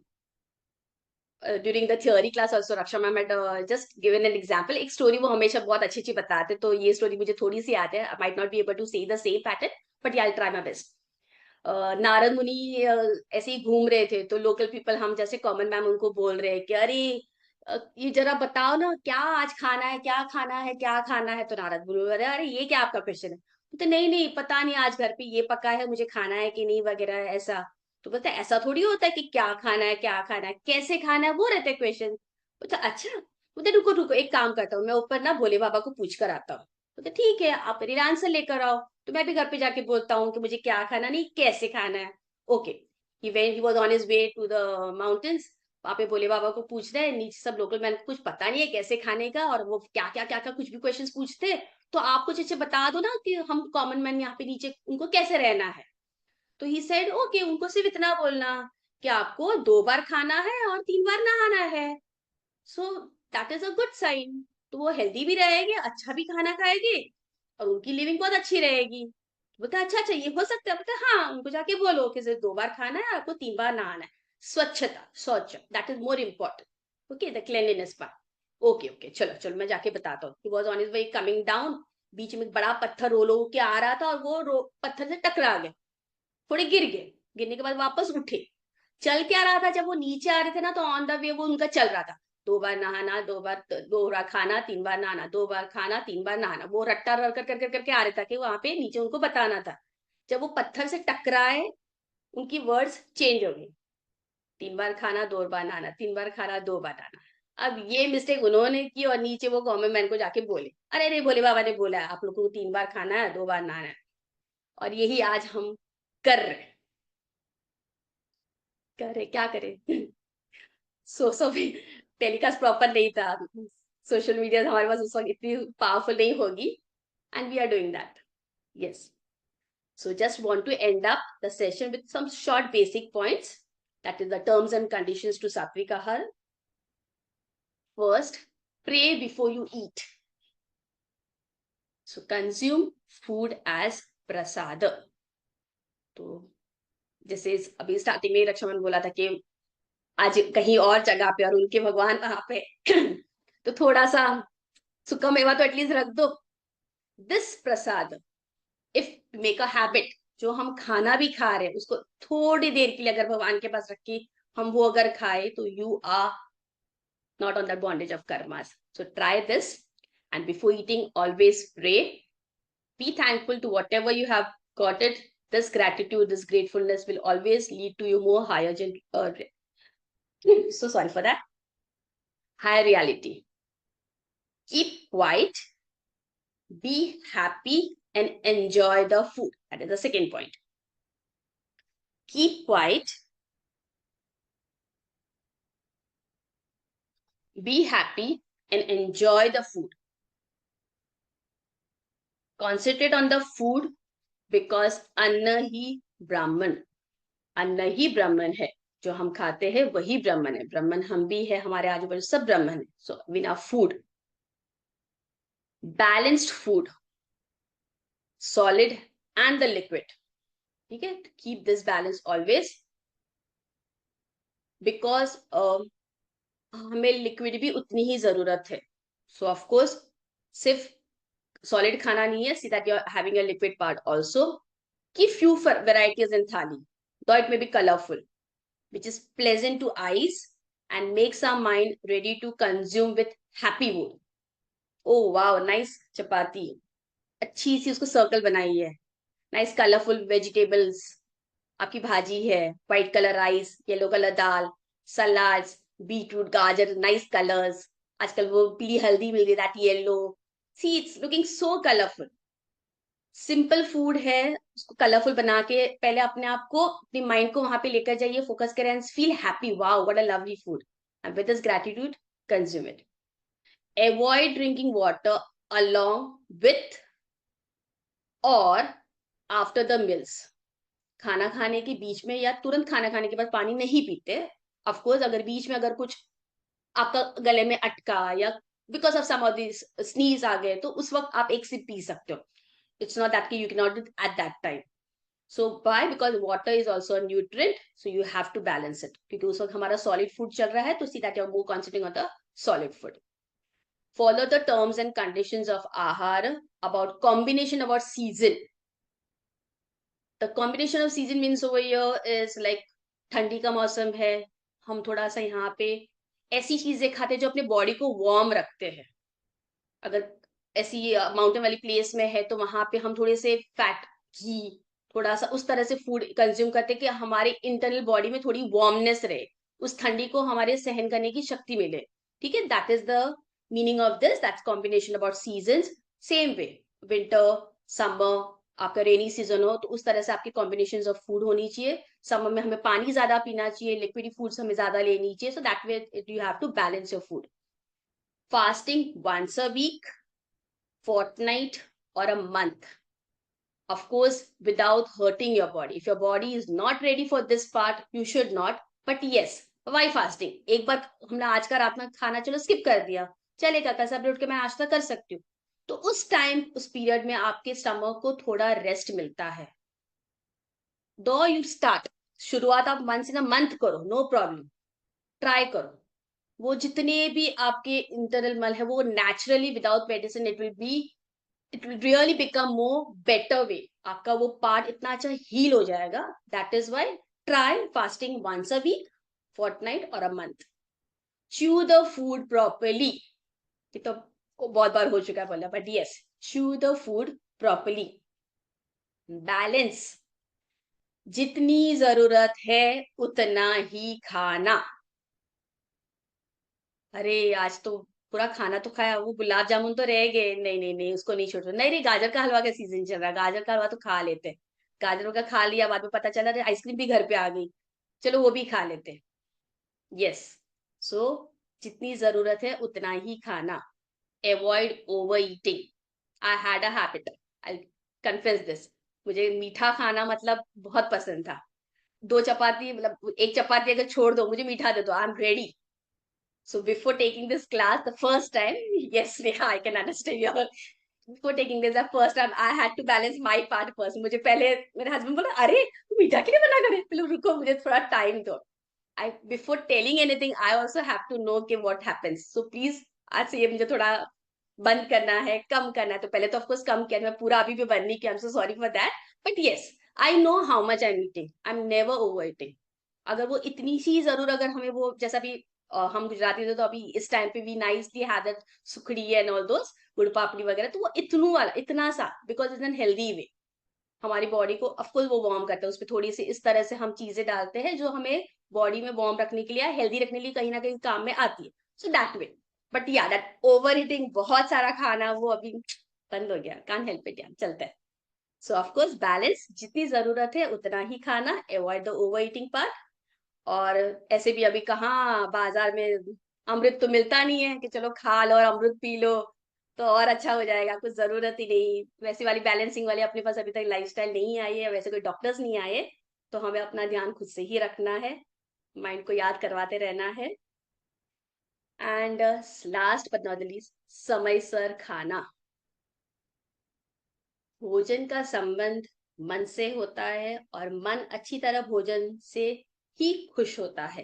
during the theory class also Raksha ma'am had just given an example. एक story वो हमेशा बहुत अच्छी बताते, तो ये story मुझे थोड़ी सी याद है. I might not be able to say the same pattern, but yeah, I'll try my best. Narad मुनि ऐसे ही घूम रहे थे, तो लोकल पीपल हम जैसे कॉमन मैम उनको बोल रहे हैं कि अरे ये जरा बताओ ना क्या आज खाना है, क्या खाना है, क्या खाना है. तो नारद बोल रहे अरे ये क्या आपका क्वेश्चन है. तो नहीं नहीं पता नहीं आज घर पे ये पका है, मुझे खाना है कि नहीं वगैरह ऐसा. तो बोलते ऐसा थोड़ी होता है कि क्या खाना है, क्या खाना है, कैसे खाना है, वो रहते क्वेश्चन. बोलते अच्छा. बोलते रुको रुको एक काम करता हूँ, मैं ऊपर ना भोले बाबा को पूछ कर आता हूँ. बोलते ठीक है आप मेरी आंसर लेकर आओ. तो मैं भी घर पे जाके बोलता हूँ कि मुझे क्या खाना नहीं कैसे खाना है. Okay. he was on his way to the mountains. वहां पे भोले बाबा को पूछ रहे हैं, नीचे सब लोकल मैन को कुछ पता नहीं है कैसे खाने का, और वो क्या क्या क्या क्या कुछ भी क्वेश्चंस पूछते. तो आप कुछ अच्छे बता दो ना कि हम कॉमन मैन यहाँ पे नीचे उनको कैसे रहना है. तो ही सेड ओके, उनको सिर्फ इतना बोलना कि आपको 2 बार खाना है और 3 बार नहाना है. So that is a good sign. तो वो हेल्दी भी रहेंगे, अच्छा भी खाना खाएंगे और उनकी लिविंग बहुत अच्छी रहेगी. बोलते अच्छा अच्छा ये हो सकता है. बोलते हाँ, उनको जाके बोलो कि सिर्फ 2 बार खाना है, आपको 3 बार नहाना है. स्वच्छता, शौच, that is more important. Okay, the cleanliness part. Okay okay चलो चलो मैं जाके बताता हूँ. He was on his way coming down. बीच में एक बड़ा पत्थर रोल के आ रहा था और वो पत्थर से टकरा गया, थोड़े गिर गए. गिरने के बाद वापस उठे. चल क्या रहा था, जब वो नीचे आ रहे थे ना तो ऑन द वे वो उनका चल रहा था. 2 बार नहाना, 2 बार खाना, 3 बार नहाना, 2 बार खाना, 3 बार नहाना. वो रट्टा रल कर करके आ रहे था कि वहां पे नीचे उनको बताना था. जब वो पत्थर से टकराए उनकी वर्ड्स चेंज हो गई. 3 बार खाना, 2 बार नहाना, 3 बार खाना, 2 बार नहाना. अब ये मिस्टेक उन्होंने की और नीचे वो गवर्नमेंट मैन को जाके बोले अरे अरे भोले बाबा ने बोला है आप लोगों को 3 बार खाना है, 2 बार नहाना है. और यही आज हम कर रहे हैं. क्या करें. सो टेलीकास्ट प्रॉपर नहीं था. सोशल मीडिया हमारे पास उस वक्त इतनी पावरफुल नहीं होगी. And we are doing that. Yes. So just want to end up the session with some short basic points. That is the terms and conditions to Satvik Ahar. First, pray before you eat. So consume food as prasada. तो जैसे अभी starting में रक्षामन बोला था कि आज कहीं और जगह पे और उनके भगवान वहां पे तो थोड़ा सा सुखा मेवा तो एटलीस्ट रख दो. This Prasad if make a habit, जो हम खाना भी खा रहे हैं उसको थोड़ी देर के लिए अगर भगवान के पास रख के हम वो अगर खाए तो you are not on the bondage of karmas. So try this and before eating always pray. Be thankful to whatever you have got it. This gratitude, this gratefulness will always lead to you more higher so sorry for that, higher reality. Keep quiet, be happy and enjoy the food. That is the second point. Keep quiet, be happy and enjoy the food. Concentrate on the food because अन्न ही ब्राह्मण. अन्न ही ब्राह्मण है. जो हम खाते हैं वही ब्राह्मण है. ब्राह्मण हम भी है, हमारे आजू बाजू सब ब्राह्मण है. सो बिना food, balanced food, solid and the liquid. ठीक है, keep this balance always because हमें लिक्विड भी उतनी ही जरूरत है. सो ऑफ कोर्स सिर्फ सॉलिड खाना नहीं है, see that you are having a liquid part also. Keep few varieties in thali. though it may be colorful, which is pleasant to eyes and makes our mind ready to consume with happy mood. Oh wow, nice chapati. अच्छी सी उसको circle बनाई है. Nice colorful vegetables. आपकी भाजी है, white color rice, yellow color दाल, salads, beetroot, गाजर, nice colors. आजकल वो पीली हल्दी मिल रही है, that yellow. See, it's looking so colorful. Simple food है, उसको कलरफुल बना के पहले अपने आप को, अपनी माइंड को वहां पे लेकर जाइए, फोकस करें and feel happy. Wow, what a lovely food. And with this gratitude consume it. Avoid drinking water along with और आफ्टर द मील्स. खाना खाने के बीच में या तुरंत खाना खाने के बाद पानी नहीं पीते. ऑफ कोर्स अगर बीच में अगर कुछ आपका गले में अटका या because of some of this sneeze आ गए, तो उस वक्त आप एक सिप पी सकते हो. It's not that you cannot do it at that time. So why? Because water is also a nutrient, so you have to balance it. क्योंकि उस वक्त हमारा solid food चल रहा है, तो see that you're more concentrating on the solid food. Follow the terms and conditions of ahar. About combination, about season. The combination of season means over here is like ठंडी का मौसम है, हम थोड़ा सा यहाँ पे ऐसी चीजें खाते हैं जो अपने बॉडी को वार्म रखते हैं. अगर ऐसी माउंटेन वाली प्लेस में है तो वहां पे हम थोड़े से फैट, घी, थोड़ा सा उस तरह से फूड कंज्यूम करते हैं कि हमारे इंटरनल बॉडी में थोड़ी वार्मनेस रहे, उस ठंडी को हमारे सहन करने की शक्ति मिले. ठीक है, that is the meaning of this. That's combination about seasons. Same way winter, summer, आपका रेनी सीजन हो तो उस तरह से आपकी कॉम्बिनेशन ऑफ फूड होनी चाहिए. समर में हमें पानी ज्यादा पीना चाहिए, लिक्विड फूड्स हमें ज्यादा लेनी चाहिए. So that way you have to balance your food. Fasting once a week, fortnight or a month, of course without hurting your body. If your body is not ready for this part, you should not. But yes, why fasting? एक बार हमने आज का रात में खाना चलो skip कर दिया, चलेगा, कल सुबह उठ के मैं नाश्ता कर सकती हूँ, तो उस टाइम उस पीरियड में आपके स्टमक को थोड़ा रेस्ट मिलता है. दो यू स्टार्ट, शुरुआत आप मंथ से मंथ करो, नो प्रॉब्लम, ट्राई करो. वो जितने भी आपके इंटरनल मल है वो naturally without medicine it will really become more better way. आपका वो पार्ट इतना अच्छा हील हो जाएगा. That is why try fasting once a week, fortnight और a month. Chew the food properly. ये तो बहुत बार हो चुका है बोला, but yes, chew the food properly. Balance, जितनी जरूरत है उतना ही खाना. अरे आज तो पूरा खाना तो खाया, वो गुलाब जामुन तो रह गए, नहीं नहीं नहीं उसको नहीं छोड़. नहीं नहीं, गाजर का हलवा का सीजन चल रहा है, गाजर का हलवा तो खा लेते हैं. गाजरों का खा लिया, बाद में पता चला आइसक्रीम भी घर पे आ गई, चलो वो भी खा लेते हैं. यस, सो जितनी जरूरत है उतना ही खाना. Avoid over eating. I had a habit, I confess this. मुझे मीठा खाना मतलब बहुत पसंद था. 2 चपाती, मतलब एक चपाती अगर छोड़ दो, मुझे मीठा दे दो, I am ready. So before taking this class, the first time, yes, Neha, I can understand your. Before taking this, the first time, I had to balance my part first. मुझे पहले मेरे हस्बैंड बोला, अरे तू मीठा क्यों नहीं बना करे, पहले रुको, मुझे थोड़ा टाइम दो. I before telling anything, I also have to know कि what happens. So please, आज से ये मुझे थोड़ा बंद करना है, कम करना है. तो पहले तो of course कम किया, मैं पूरा अभी भी बंद नहीं किया. I'm so sorry for that. But yes, I know how much I'm eating. I'm never over eating. अगर वो इतनी सी जरूर, अगर हमें वो जैसा भी हम गुजराती थे तो अभी इस टाइम पे भी nicely have that sukhadi and all those gud papdi वगैरह, तो वो इतनू वाला इतना सा, because it's an healthy way. हमारी बॉडी को ऑफकोर्स वो वार्म करता है, उसमें थोड़ी सी इस तरह से हम चीजें डालते हैं जो हमें बॉडी में वार्म रखने के लिए, हेल्दी रखने के लिए कहीं ना कहीं काम में आती है. So that way. बट या दैट ओवर ईटिंग, बहुत सारा खाना, वो अभी बंद हो गया, कांट हेल्प इट, चलता है. सो ऑफकोर्स बैलेंस, जितनी जरूरत है उतना ही खाना. Avoid the over eating part. और ऐसे भी अभी कहाँ बाजार में अमृत तो मिलता नहीं है कि चलो खा लो और अमृत पी लो तो और अच्छा हो जाएगा, कुछ जरूरत ही नहीं. वैसे वाली बैलेंसिंग वाली अपने पास अभी तक लाइफस्टाइल नहीं आई है, वैसे कोई डॉक्टर्स नहीं आए, तो हमें अपना ध्यान खुद से ही रखना है, माइंड को याद करवाते रहना है. And last but not the least, समय सर खाना. भोजन का संबंध मन से होता है और मन अच्छी तरह भोजन से ही खुश होता है.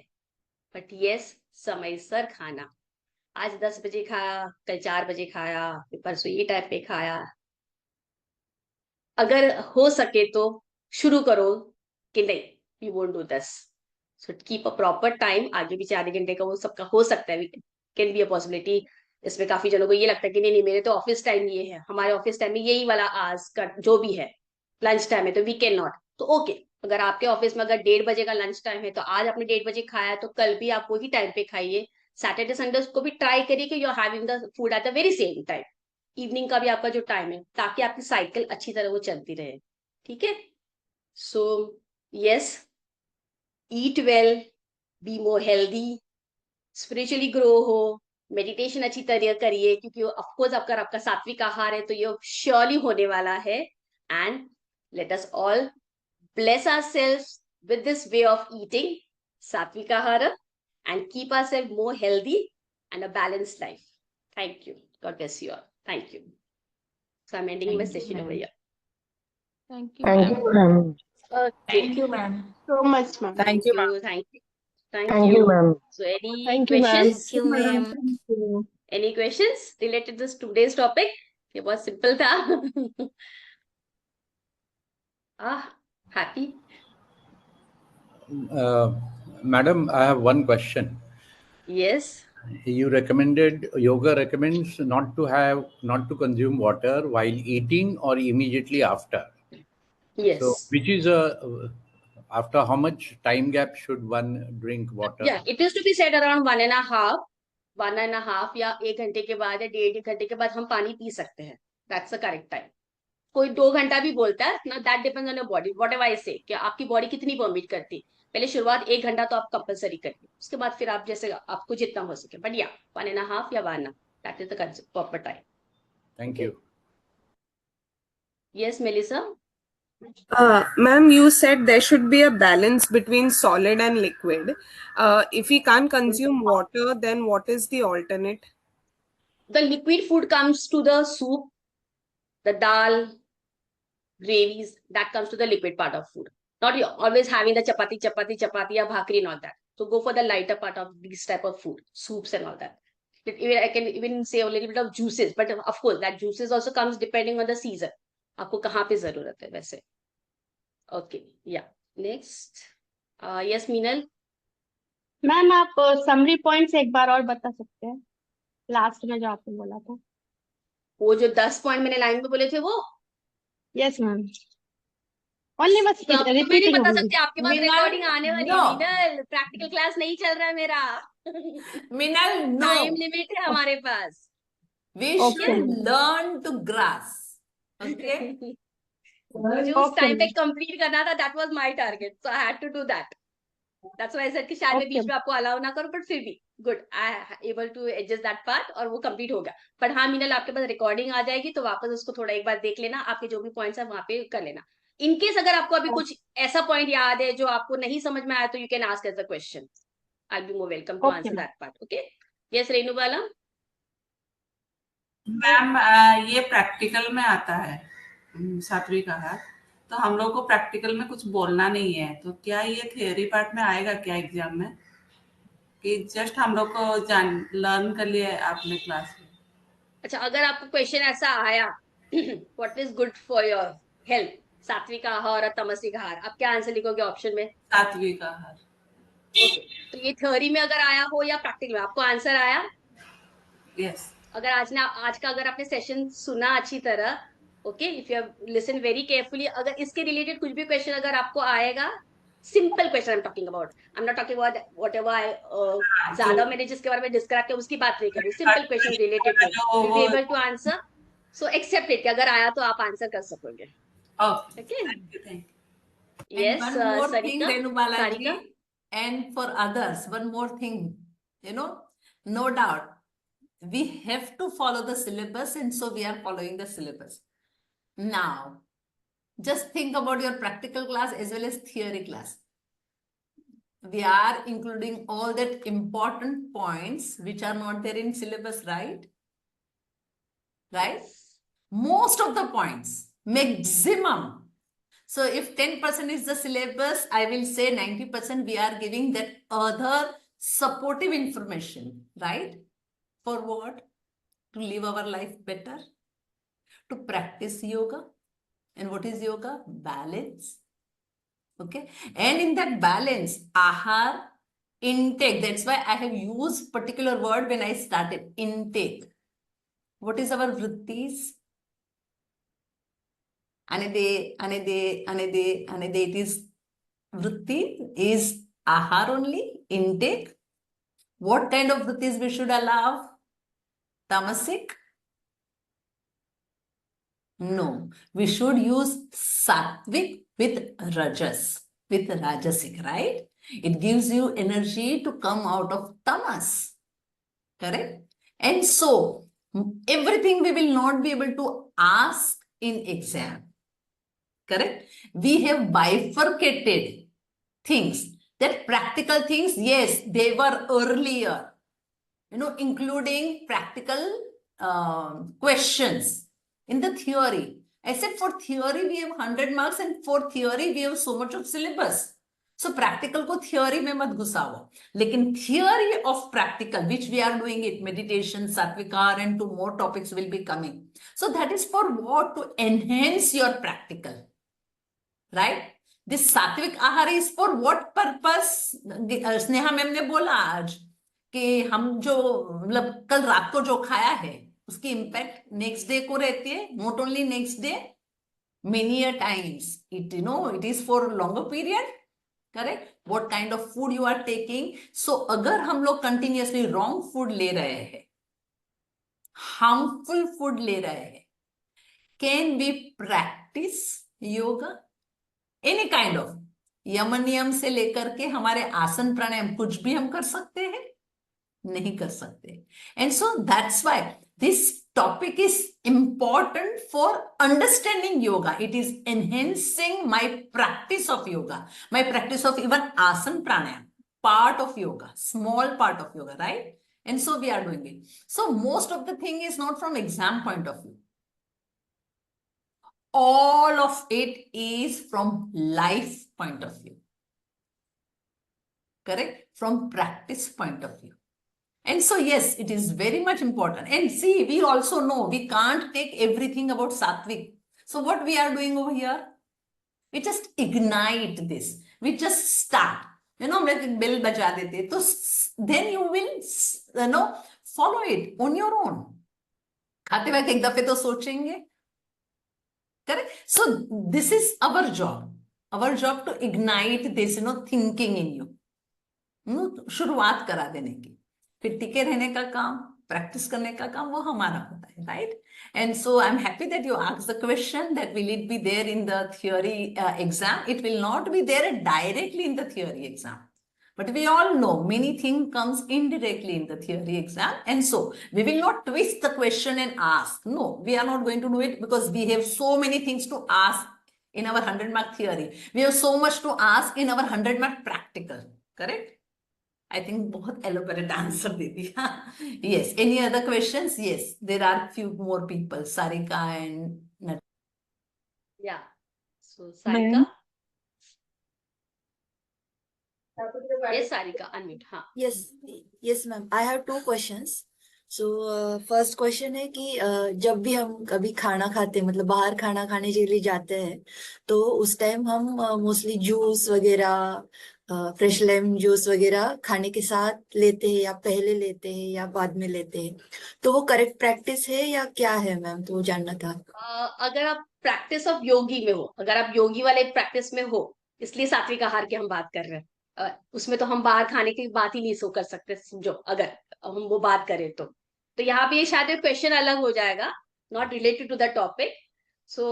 बट यस, समय सर खाना. आज 10 बजे खाया, कल 4 बजे खाया, फिर परसों ये टाइप पे खाया. अगर हो सके तो शुरू करो कि नहीं, we won't do this. So keep a proper time. आगे पीछे आधे घंटे का वो सबका हो सकता है, can be a possibility. इसमें काफी जनों को ये लगता है कि नहीं नहीं मेरे तो ऑफिस टाइम ये है, हमारे ऑफिस टाइम में यही वाला आवर्स का जो भी है लंच टाइम है, तो वी कैन नॉट. तो ओके, अगर आपके ऑफिस में अगर 1:30 बजे का लंच टाइम है तो आज आपने 1:30 बजे खाया तो कल भी आप वही टाइम पे खाइए. सैटरडे संडे को भी ट्राई करिए कि you are having the food at the very same time. Evening का भी आपका जो टाइम है, ताकि आपकी साइकिल अच्छी तरह वो चलती रहे. ठीक है. So yes, eat well, be more healthy, spiritually grow हो, मेडिटेशन अच्छी तरह करिए, क्योंकि ऑफकोर्स अगर आपका सात्विक आहार है तो ये श्योरली होने वाला है. And let us all bless ourselves with this way of eating sattvic ahara and keep ourselves more healthy and a balanced life. Thank you. God bless you all. Thank you. So I'm ending my session over here. Thank you, ma'am. Okay. Thank you, ma'am. So much, ma'am. Thank you. Thank you. Thank Thank you, you. ma'am. So any Thank you, ma'am. questions? Thank you, ma'am. Any questions related to this today's topic? ये बहुत simple था. Happy? Madam, I have one question. Yes. You recommended, yoga recommends not to consume water while eating or immediately after. Yes. So which is after how much time gap should one drink water? Yeah, it is to be said around 1.5 या 1 घंटे के बाद या 1.5 घंटे के बाद हम पानी पी सकते हैं. That's the correct time. कोई 2 घंटा भी बोलता है ना, that depends on your body, what ever I से, कि आपकी बॉडी कितनी परमिट करती. पहले शुरुआत 1 घंटा तो आप कंपलसरी करिए, उसके बाद फिर आप जैसे आपको जितना हो सके. बट या 1.5 या 1 that is the proper time. Thank you. Yes, Melissa. Ma'am, you said there should be a balance between solid and liquid. If we can't consume water, then what is the alternate? The liquid food comes to the soup, the dal, gravies, that comes to the liquid part of food. Not you always having the chapati or bhakri and all that. So go for the lighter part of these type of food, soups and all that. I can even say a little bit of juices, but of course that juices also comes depending on the season. आपको कहाँ पे जरूरत है वैसे. Okay, yeah. Next. Yes, Meenal. Ma'am आप summary points एक बार और बता सकते हैं, लास्ट में जो आपने बोला था. वो जो 10 पॉइंट मैंने लाइन में बोले थे वो. Yes ma'am. ओनली बस तो मैं नहीं रिपीटिंग बता होगी. सकती, आपके पास Meenal, रिकॉर्डिंग आने वाली है. no. मीनल, प्रैक्टिकल क्लास नहीं चल रहा है मेरा. Minal, no. टाइम लिमिट है हमारे पास. We Okay. should learn to grasp. Okay? मुझे उस टाइम पे कंप्लीट करना था. That was my target, so I had to do that. That's why I said कि शायद मैं बीच में आपको अलाउ ना करूं, बट फिर भी good, I able to adjust that part और वो कंप्लीट हो गया. बट हाँ मीनल, आपके पास रिकॉर्डिंग आ जाएगी तो वापस उसको थोड़ा एक बार देख लेना, आपके जो भी पॉइंट्स है वहां पे कर लेना. इन केस अगर आपको अभी कुछ ऐसा पॉइंट याद है जो आपको नहीं समझ में आया तो you can ask as a question. I will be more welcome to answer that part. Okay. Yes Renu Bala. Ma'am ये प्रैक्टिकल में आता है सात्विक आहार, तो हम लोग को प्रैक्टिकल में कुछ बोलना नहीं है, तो क्या ये थियोरी पार्ट में आएगा क्या एग्जाम में, कि जस्ट हम लोग को लर्न कर लिए आपने क्लास में? अच्छा, अगर आपको क्वेश्चन ऐसा आया what is good for your health, सात्विक आहार और तामसिक आहार, आप क्या आंसर लिखोगे ऑप्शन में? सात्विक आहार. ओके. तो ये थ्योरी में अगर आया हो या प्रैक्टिकल में, आपको आंसर आया? यस. अगर आज का अगर आपने सेशन सुना अच्छी तरह, okay, if you have listen very carefully, अगर इसके रिलेटेड कुछ भी क्वेश्चन अगर आपको आएगा, simple question I am talking about, I am not talking about whatever I ज्यादा मैंने जिसके बारे में डिस्क्राइब किया उसकी बात नहीं कर रही. Simple question related to be able to answer. So accept it कि अगर आया तो आप आंसर कर सकोगे. Okay. Okay. Thank you. Yes. And one more thing, Sarika. Renu Balaji, Sarika. and for others, one more thing, no doubt, we have to follow the syllabus, and so we are following the syllabus. Now, just think about your practical class as well as theory class. We are including all that important points which are not there in syllabus, right? Right? Most of the points, maximum. So if 10% is the syllabus, I will say 90% we are giving that other supportive information, right? For what? To live our life better, to practice yoga. And what is yoga? Balance. Okay, and in that balance, ahar, intake. That's why I have used particular word when I started, intake. What is our vrittis? Anede, anede, anede, anede. It is vritti is ahar only, intake. What kind of vrittis we should allow? Tamasic? No, we should use sattvic with rajas, with rajasic, right? It gives you energy to come out of tamas, correct? And so, everything we will not be able to ask in exam, correct? We have bifurcated things. That practical things, yes, they were earlier, including practical questions in the theory. I said for theory we have 100 marks and for theory we have so much of syllabus. So practical को theory में मत घुसाओ. लेकिन theory of practical, which we are doing it, meditation, Satvikar, and 2 more topics will be coming. So that is for what? To enhance your practical, right? This Sattvic Ahar is for what purpose? Sneha ma'am ने बोला आज कि हम जो मतलब कल रात को जो खाया है उसकी इम्पैक्ट नेक्स्ट डे को रहती है, not only next day, many a times it it is for longer period, correct? What kind of food you are taking. So अगर हम लोग कंटिन्यूअसली रॉन्ग फूड ले रहे हैं, हार्मफुल फूड ले रहे हैं, can we practice yoga? Any kind of yama niyama से लेकर के हमारे आसन प्राणायाम कुछ भी हम कर सकते हैं? नहीं कर सकते. And so that's why this topic is important for understanding yoga. It is enhancing my practice of yoga, my practice of even asan pranayam, part of yoga, small part of yoga, right? And so we are doing it. So most of the thing is not from exam point of view. All of it is from life point of view, correct? From practice point of view. And so, yes, it is very much important. And see, we also know we can't take everything about Sattvic. So what we are doing over here? We just ignite this. We just start. like bell baja dete. So then you will, follow it on your own. खाते वक्त एक दफे तो सोचेंगे, correct? So this is our job. Our job to ignite this, thinking in you. शुरुआत करा देने की. फिर टिके रहने का काम, प्रैक्टिस करने का काम वो हमारा होता है, right? And so I'm happy that you asked the question that will it be there in the theory exam? It will not be there directly in the theory exam. But we all know many things comes indirectly in the theory exam. And so we will not twist the question and ask. No, we are not going to do it because we have so many things to ask in our 100-mark theory. We have so much to ask in our 100-mark practical, correct? I think बहुत elaborate answer दे दिया. Yes. Any other questions? Yes. There are few more people. Sarika and Nat. Yeah. So Sarika. Yes, Sarika, unmute. हाँ. Yes, ma'am. I have 2 questions. So first question है कि जब भी हम कभी खाना खाते हैं, मतलब बाहर खाना खाने के लिए जाते हैं, तो उस टाइम हम मोस्टली जूस वगैरह, फ्रेश लेमन जूस वगैरह खाने के साथ लेते हैं, या पहले लेते हैं या बाद में लेते हैं, तो वो करेक्ट प्रैक्टिस है या क्या है मैम? तो वो जानना था. अगर आप प्रैक्टिस ऑफ योगी में हो, अगर आप योगी वाले प्रैक्टिस में हो, इसलिए सात्विक आहार की हम बात कर रहे हैं, उसमें तो हम बाहर खाने की बात ही नहीं सो कर सकते, समझो, अगर हम वो बात करें तो यहाँ पे शायद क्वेश्चन अलग हो जाएगा, not related to the topic. So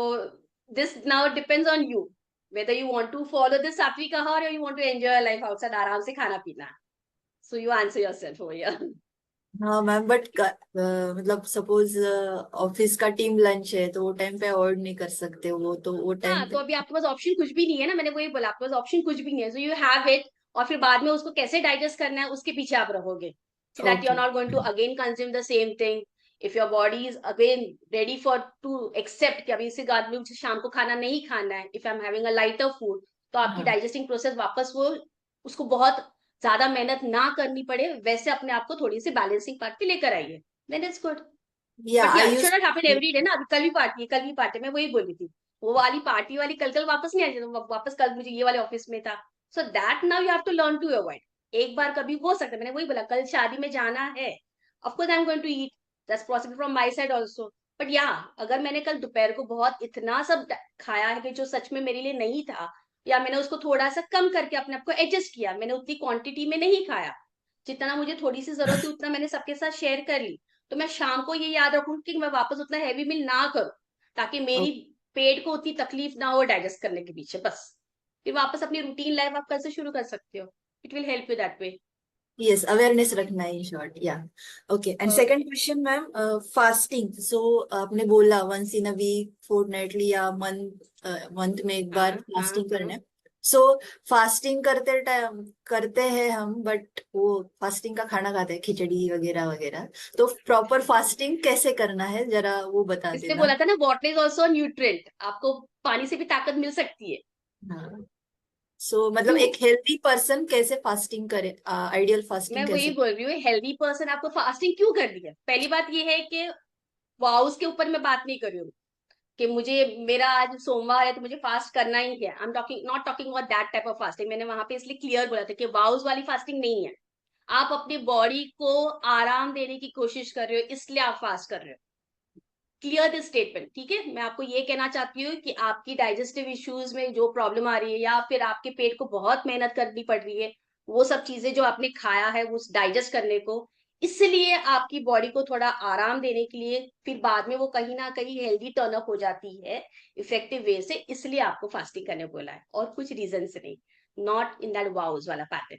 this now depends on you, whether you want to follow this sattvic ahar or you want to enjoy your life outside, आराम से खाना पीना. So you answer yourself over here. हाँ ma'am, but मतलब suppose office का team lunch है तो वो टाइम पे अवॉइड नहीं कर सकते वो, तो वो टाइम हाँ, तो अभी आपके पास ऑप्शन कुछ भी नहीं है ना, मैंने वही बोला, आपके पास ऑप्शन कुछ भी नहीं है. सो यू हैव इट, और फिर बाद में उसको कैसे डाइजेस्ट करना है उसके पीछे आप रहोगे, so that you are not going to again consume the same thing. If your body is again ready for to accept कि अभी इसी बाद में मुझे शाम को खाना नहीं खाना है, if I'm having a lighter food, तो आपकी डाइजेस्टिंग प्रोसेस वापस वो उसको बहुत ज्यादा मेहनत ना करनी पड़े, वैसे अपने आप को थोड़ी सी बैलेंसिंग पार्ट पे लेकर आइए, then it's good. Yeah, But yeah, it should not happen every day ना. अभी कल भी पार्टी है, मैं वही बोली थी वो वाली पार्टी वाली कल वापस नहीं आनी, वापस कल मुझे ये वाले ऑफिस में था. So that now you have to learn to avoid. एक बार कभी हो सकता है, मैंने वही बोला, कल शादी में जाना है, of course I am going to eat, that's possible from my side also. But या अगर मैंने कल दोपहर को बहुत इतना सब खाया है कि जो सच में मेरे लिए नहीं था, या मैंने उसको थोड़ा सा कम करके अपने आप को एडजस्ट किया, मैंने उतनी क्वांटिटी में नहीं खाया, जितना मुझे थोड़ी सी जरूरत थी उतना मैंने सबके साथ शेयर कर ली, तो मैं शाम को ये याद रखूं कि मैं वापस उतना हैवी मील ना करूं, ताकि मेरी पेट को उतनी तकलीफ ना हो डाइजेस्ट करने के पीछे. बस फिर वापस अपनी रूटीन लाइफ आप कल से शुरू कर सकते हो. It will help you that way. Yes, awareness रखना है in short. Yeah. Okay. And second question, ma'am, fasting. So आपने बोला once in a week, fortnightly या month में एक बार fasting करना है. So fasting करते हैं हम, but वो fasting का खाना खाते हैं, खिचड़ी वगैरह वगैरह. तो proper fasting कैसे करना है, जरा वो बता इसलिए देना. बोला था ना, वाटर इज ऑल्सो न्यूट्रिएंट, आपको पानी से भी ताकत मिल सकती है. हाँ. So मतलब एक हेल्दी पर्सन कैसे फास्टिंग करे, आइडियल मैं फास्टिंग वही कैसे. बोल रही हूँ, हेल्दी पर्सन आपको फास्टिंग क्यों करनी है. पहली बात ये है कि वाउस के ऊपर मैं बात नहीं कर रही हूँ कि मुझे मेरा आज सोमवार है तो मुझे फास्ट करना ही है. I am talking not talking about that type of fasting. मैंने वहां पे इसलिए क्लियर बोला था कि वाउस वाली फास्टिंग नहीं है. आप अपनी बॉडी को आराम देने की कोशिश कर रहे हो, इसलिए आप फास्ट कर रहे हो. क्लियर दिस स्टेटमेंट, ठीक है. मैं आपको ये कहना चाहती हूँ कि आपकी डाइजेस्टिव इश्यूज में जो प्रॉब्लम आ रही है, या फिर आपके पेट को बहुत मेहनत करनी पड़ रही है, वो सब चीजें जो आपने खाया है वो डाइजेस्ट करने को, इसलिए आपकी बॉडी को थोड़ा आराम देने के लिए, फिर बाद में वो कहीं ना कहीं हेल्दी टर्न अप हो जाती है इफेक्टिव वे से, इसलिए आपको फास्टिंग करने को बोला है, और कुछ रीजन से नहीं. नॉट इन दैट वाउज वाला पैटर्न.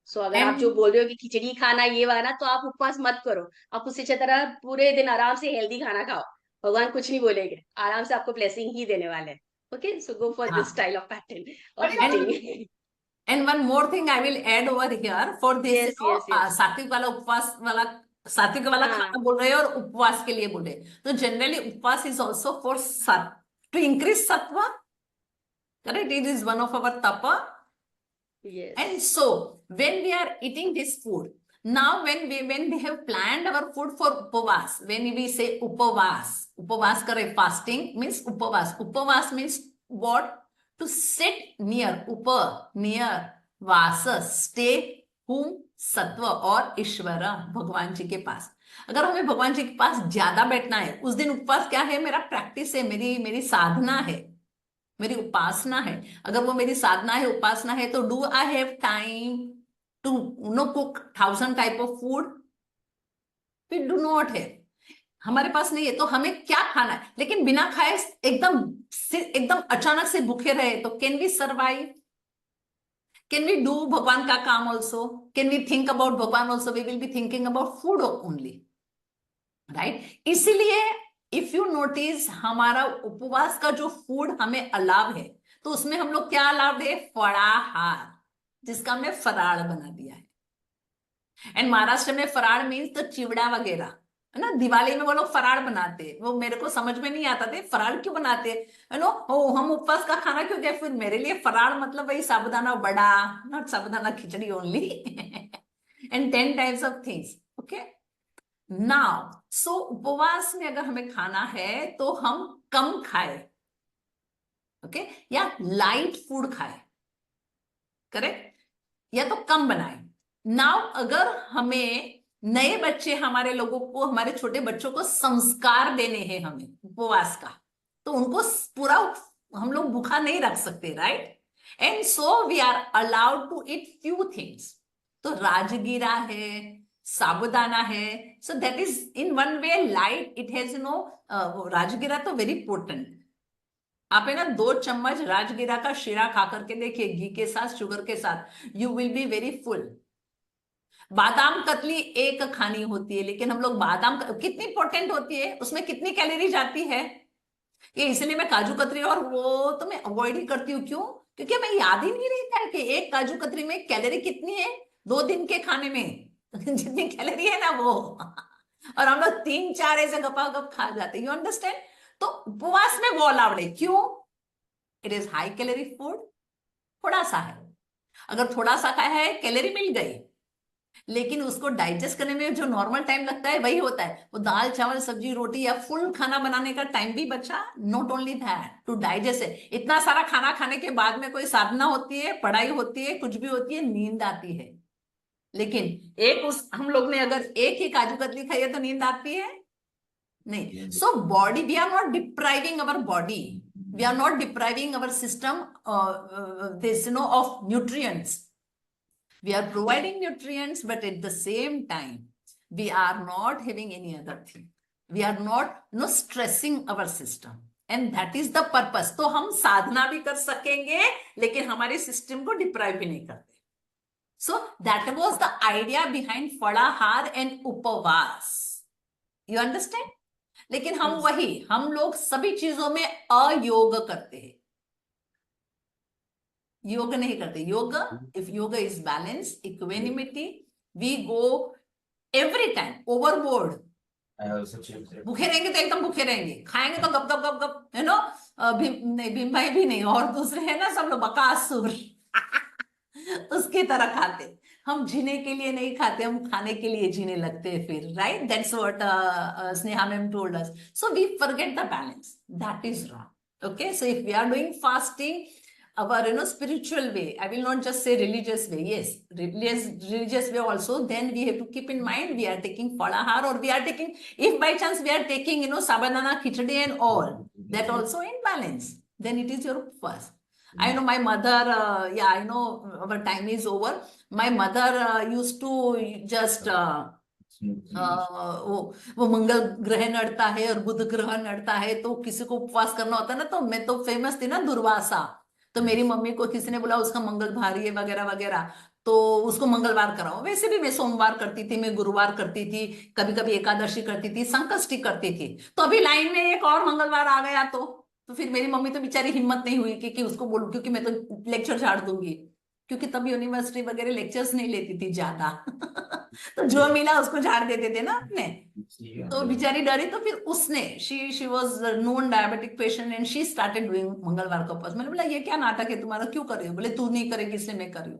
सो अगर आप जो बोल रहे हो कि खिचड़ी खाना ये वाला, तो आप उपवास मत करो. आप उससे अच्छी तरह पूरे दिन आराम से हेल्दी खाना खाओ. भगवान कुछ नहीं बोलेंगे, आराम से आपको ब्लेसिंग ही देने वाले हैं. Okay, so go for this style of pattern of eating. And one more thing I will add over here for this, Yes, yes, yes. सात्विक वाला उपवास वाला, सात्विक वाला हाँ. खाना बोल रहे हैं और उपवास के लिए बोले, तो जनरली उपवास is also for to increase सत्व. Correct? It is one of our tapa. Yes. And so when we are eating this food, now when we have planned our food for upavas, when we say upavas kare, fasting means upavas means what? To sit near, near vasa, stay whom, सत्व और ईश्वर, भगवान जी के पास. अगर हमें भगवान जी के पास ज्यादा बैठना है, उस दिन उपवास क्या है, मेरा प्रैक्टिस है, मेरी साधना है, मेरी उपासना है. अगर वो मेरी साधना है, उपासना है, तो do I have time to cook 1000 type of food? We do not है, हमारे पास नहीं है. तो हमें क्या खाना है, लेकिन बिना खाए एकदम अचानक से भूखे रहे तो can we survive? Can we do भगवान का काम also? Can we think about भगवान also? We will be thinking about food only, right? इसीलिए इफ यू नोटिस, हमारा उपवास का जो फूड हमें अलाव है, तो उसमें हम लोग क्या अलाव दे? फलाहार, जिसका हमने फराड़ बना दिया है. एंड महाराष्ट्र में फराड़ मीन्स तो चिवड़ा वगैरह है ना. दिवाली में वो लोग फराड़ बनाते, वो मेरे को समझ में नहीं आता थे, फराड़ क्यों बनाते है नो. हम उपवास का खाना क्यों गए? फिर मेरे लिए फराड़ मतलब वही sabudana vada, not sabudana khichdi only, and 10 types of things. Okay, now so उपवास में अगर हमें खाना है तो हम कम खाए, ओके, या लाइट फूड खाए, करेक्ट, या तो कम बनाए. नाउ अगर हमें नए बच्चे, हमारे लोगों को, हमारे छोटे बच्चों को संस्कार देने हैं हमें उपवास का, तो उनको पूरा हम लोग भूखा नहीं रख सकते, right? And so we are allowed to eat few things. तो राजगीरा है, साबुदाना है, so that is in one way light. It has no, राजगीरा तो वेरी पोटेंट. आप है ना 2 चम्मच राजगीरा का शीरा खा करके देखिए, घी के साथ, शुगर के साथ, you will be very full. बादाम कतली एक खानी होती है, लेकिन हम लोग बादाम कितनी पोटेंट होती है, उसमें कितनी कैलोरी जाती है. ये इसलिए मैं काजू कतरी और वो तो मैं अवॉइड ही करती हूँ. क्यों? क्योंकि मैं याद ही नहीं रहता है कि एक काजू कतरी में कैलोरी कितनी है 2 दिन के खाने में, जितनी कैलोरी है ना वो, और हम लोग 3-4 ऐसे गपागप खा जाते. You understand? तो उपवास में वो अलाउड है. क्यों? It is high calorie food. थोड़ा सा है, अगर थोड़ा सा खाया है, कैलोरी मिल गई, लेकिन उसको डाइजेस्ट करने में जो नॉर्मल टाइम लगता है वही होता है। वो दाल चावल सब्जी रोटी या फुल खाना बनाने का टाइम भी बचा। Not only that, to digest है। इतना सारा खाना खाने के बाद में कोई साधना होती है, पढ़ाई होती है, कुछ भी होती है, नींद आती है। लेकिन एक उस हम लोग ने अगर एक ही काजू कतली खाई है तो नींद आती है नहीं। So body, we are not depriving our body, we are not depriving our system this of nutrients. We are providing nutrients, but at the same time, we are not having any other thing. We are not stressing our system. And that is the purpose. तो हम साधना भी कर सकेंगे, लेकिन हमारे system को deprive भी नहीं करते. So that was the idea behind फलाहार and उपवास. You understand? लेकिन हम लोग सभी चीजों में अयोग करते हैं, योग नहीं करते. Yoga, if yoga is balance, equanimity, we go every time overboard. भूखे रहेंगे तो एकदम भूखे रहेंगे, खाएंगे तो गप गप गप गप, यू नो. भीम भाई भी नहीं, और दूसरे हैं ना सब लोग बकासुर उसकी तरह खाते. हम जीने के लिए नहीं खाते, हम खाने के लिए जीने लगते हैं फिर. Right, that's what Sneha ma'am told us. So we forget the balance. That is wrong. Okay, so if we are doing fasting our spiritual way, I will not just say religious way, yes, religious way also, then we have to keep in mind we are taking falahar, or we are taking, if by chance we are taking sabadana khichdi and all that also in balance, then it is your upvas. I know my mother, yeah, I know our time is over. My mother used to just वो मंगल ग्रह नड़ता है और बुध ग्रह नड़ता है, तो किसी को उपवास करना होता है ना, तो मैं तो फेमस थी ना दुर्वासा. तो मेरी मम्मी को किसी ने बोला उसका मंगल भारी है वगैरह वगैरह, तो उसको मंगलवार कराओ. वैसे भी मैं सोमवार करती थी, मैं गुरुवार करती थी, कभी कभी एकादशी करती थी, संकष्टी करती थी. तो अभी लाइन में एक और मंगलवार आ गया, तो फिर मेरी मम्मी तो बेचारी हिम्मत नहीं हुई कि उसको बोलूं, क्योंकि मैं तो लेक्चर झाड़ दूंगी, क्योंकि तब यूनिवर्सिटी वगैरह लेक्चर्स नहीं लेती थी ज्यादा तो जो मिला उसको झाड़ देते थे ना अपने. तो बेचारी डरी, तो फिर उसने she was known diabetic patient and she started doing मंगलवार का उपवास. मैंने बोला ये क्या नाटक है तुम्हारा, क्यों कर रही हो? बोले तू नहीं करेगी इसलिए मैं कर रही हूँ.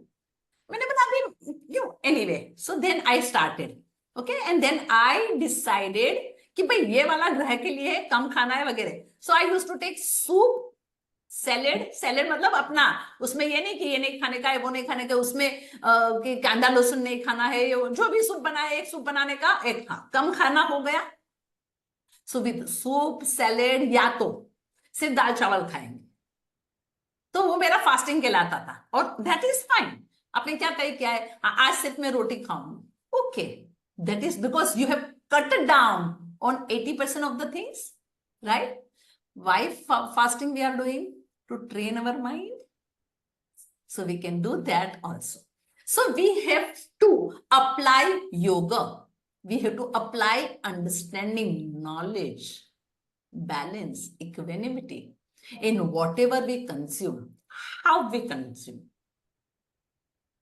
मैंने बोला अभी क्यों, anyway. So then I started, okay, and then I decided कि भाई ये वाला ग्रह के लिए कम खाना है वगैरह. So I used to take soup, salad मतलब अपना, उसमें ये नहीं कि ये नहीं खाने का है, वो नहीं खाने का, उसमें कि कांदा लहसुन नहीं खाना है, जो भी सूप बनाए, एक सूप बनाने का एक कम खाना हो गया. सो विद सूप सैलेड, या तो सिर्फ दाल चावल खाएंगे, तो वो मेरा फास्टिंग कहलाता था. और दैट इज फाइन. आपने क्या तय किया है, आज सिर्फ मैं रोटी खाऊंगी, okay, that is because you have cut down on 80% of the things, right? Why fasting we are doing? To train our mind. So we can do that also. So we have to apply yoga. We have to apply understanding, knowledge, balance, equanimity in whatever we consume, how we consume,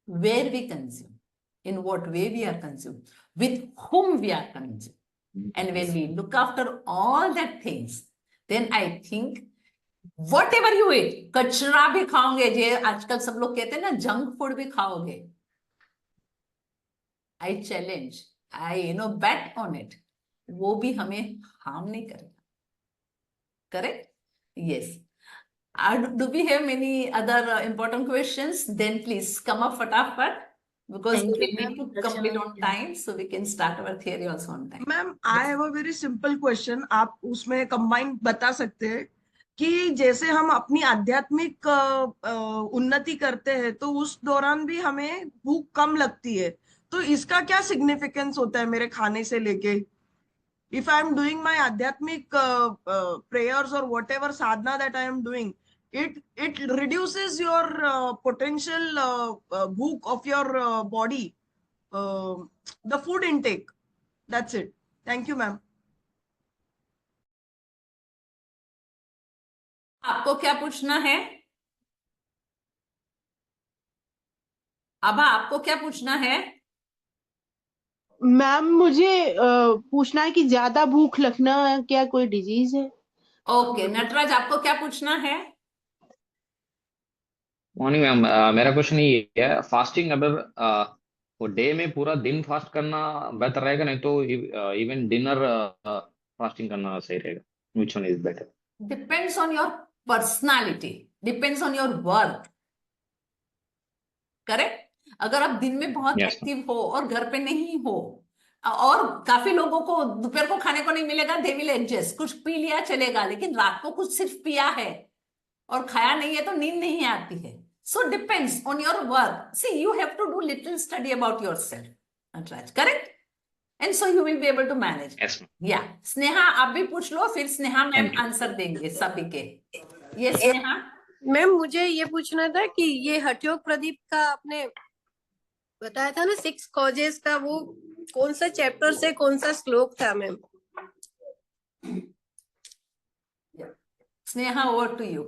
where we consume, in what way we are consumed, with whom we are consumed. And when we look after all that things, then I think whatever you eat, कचरा भी खाओगे, जे आजकल सब लोग कहते हैं ना junk food भी खाओगे, I challenge, I bet on it, वो भी हमें हार्म नहीं करेगा. Correct? Yes. Do we have many other important questions? Then please come up फटाफट, because Thank we you, need ma'am. to complete on time, so we can start our theory also on time. Ma'am I have a very simple question. आप उसमें combine बता सकते हैं कि जैसे हम अपनी आध्यात्मिक उन्नति करते हैं तो उस दौरान भी हमें भूख कम लगती है, तो इसका क्या सिग्निफिकेंस होता है मेरे खाने से लेके? If I am doing my आध्यात्मिक प्रेयर्स और whatever Sadhana that I am doing, it reduces your potential bhook of your body, the food intake. That's it. Thank you, ma'am. आपको क्या पूछना है? आभा, आपको क्या पूछना है? मैम मुझे पूछना है कि ज्यादा भूख लगना क्या कोई डिजीज है? ओके, नटराज आपको क्या पूछना है? मॉर्निंग मैम, मेरा क्वेश्चन ये है, फास्टिंग अगर वो डे में पूरा दिन फास्ट करना बेहतर रहेगा, नहीं तो इवन डिनर फास्टिंग करना सही रहेगा? Which one is better? Depends on your personality, depends on your work, correct. अगर आप दिन में बहुत Yes, एक्टिव हो और घर पे नहीं हो, और काफी लोगों को दोपहर को खाने को नहीं मिलेगा, दे विल एडजस्ट, कुछ पी लिया चलेगा, लेकिन रात को कुछ सिर्फ पिया है और खाया नहीं है तो नींद नहीं आती है। So depends on your work, see you have to do little study about yourself, Nataraj, correct, and so you will be able to manage. yes, ma'am. या स्नेहा आप भी पूछ लो, फिर Sneha ma'am Thank you. Answer देंगे सभी के। ये स्नेहा। मैम मुझे ये पूछना था कि ये हठयोग प्रदीप का आपने बताया था ना 6 कॉजेस का, वो कौन सा चैप्टर से कौन सा श्लोक था ma'am? Sneha over to you.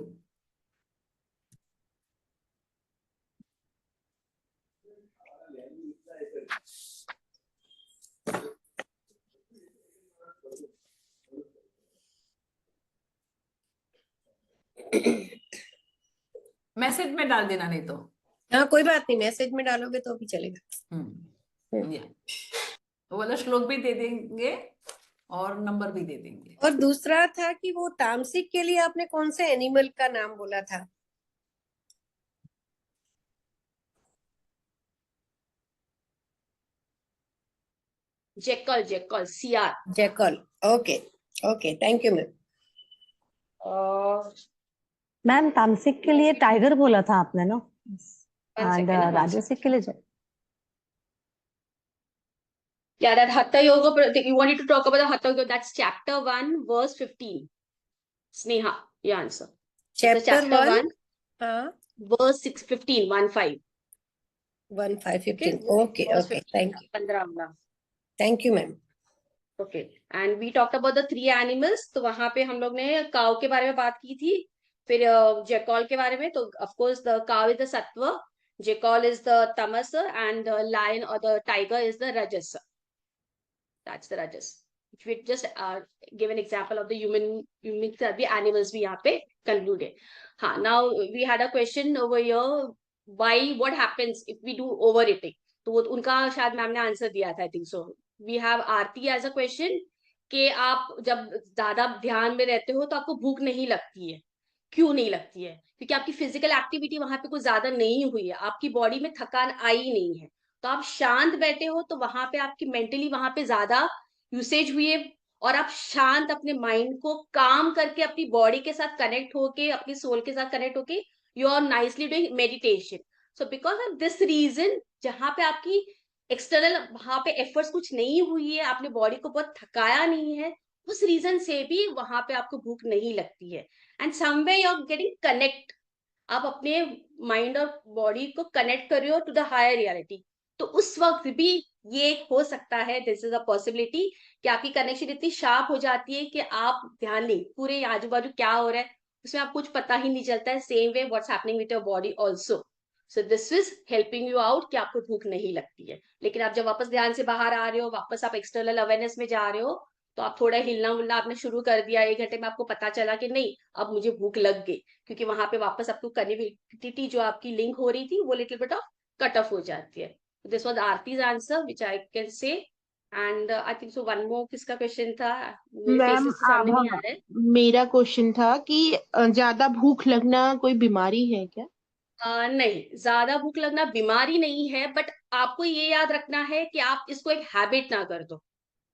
Message में डाल देना, नहीं तो। हाँ कोई बात नहीं, मैसेज में डालोगे तो भी चलेगा। या वो वाला श्लोक भी दे देंगे और नंबर भी दे देंगे। और दूसरा था कि वो तामसिक के लिए आपने कौन से एनिमल का नाम बोला था? जेकल, जेकल, सियार। Jackal. Okay okay, thank you ma'am. Ma'am तामसिक के लिए टाइगर बोला था आपने ना, एंड second, राजसिक के लिए Yeah, that Hatha Yoga, you wanted to talk about the Hatha Yoga, that's chapter 1, verse 15. Sneha, your answer. Chapter 1 1, हाँ verse 615, 15. 1515। Okay Verse okay, 15, thank you 15 वाला। Thank you ma'am. Okay, and we talked about the 3 animals. तो वहां पे हम लोग ने cow के बारे में बात की थी, फिर जैकॉल के बारे में। तो of course the cow is the sattva, jackal is the tamas, and the lion or the tiger is the rajas. That's the rajas. If we just give an example of the the animals we यहाँ पे concluded. हाँ, now we had a question over here. Why? What happens if we do overeating? तो वो उनका शायद ma'am ने answer दिया था, I think so. We have Aarti as a question कि आप जब ज्यादा ध्यान में रहते हो तो आपको भूख नहीं लगती है। क्यों नहीं लगती है? क्योंकि आपकी फिजिकल एक्टिविटी वहां पे कुछ ज्यादा नहीं हुई है, आपकी बॉडी में थकान आई नहीं है, तो आप शांत बैठे हो, तो वहां पे आपकी मेंटली वहां पे ज्यादा यूसेज हुई है, और आप शांत अपने माइंड को काम करके अपनी बॉडी के साथ कनेक्ट होके, अपनी सोल के साथ कनेक्ट होके, you are nicely doing meditation. So because of this reason, जहां पे आपकी एक्सटर्नल वहां पे एफर्ट्स कुछ नहीं हुई है, आपने बॉडी को बहुत थकाया नहीं है, उस रीजन से भी वहां पे आपको भूख नहीं लगती है। And somewhere you are getting connect, आप अपने माइंड और बॉडी को कनेक्ट कर रहे हो टू द हायर रियलिटी, तो उस वक्त भी ये हो सकता है, दिस इज अ पॉसिबिलिटी, कि आपकी कनेक्शन इतनी शार्प हो जाती है कि आप ध्यान नहीं, पूरे आजू बाजू क्या हो रहा है उसमें आप कुछ पता ही नहीं चलता है। Same way what's happening with your body also. So this is helping you out कि आपको भूख नहीं लगती है। लेकिन आप जब वापस ध्यान से बाहर आ रहे हो, वापस आप एक्सटर्नल अवेयरनेस में जा रहे हो, तो आप थोड़ा हिलना उलना आपने शुरू कर दिया, 1 घंटे में आपको पता चला कि नहीं अब मुझे भूख लग गई, क्योंकि वहां पे वापस आपको कनेक्टिविटी जो आपकी लिंक हो रही थी वो little bit of cut off हो जाती है। This was Aarti's answer which I can say, and I think so one more किसका क्वेश्चन था, मेरे मैम फेसेस सामने नहीं आ रहे। मेरा क्वेश्चन था कि ज्यादा भूख लगना कोई बीमारी है क्या? नहीं, ज्यादा भूख लगना बीमारी नहीं है, बट आपको ये याद रखना है कि आप इसको एक हैबिट ना कर दो।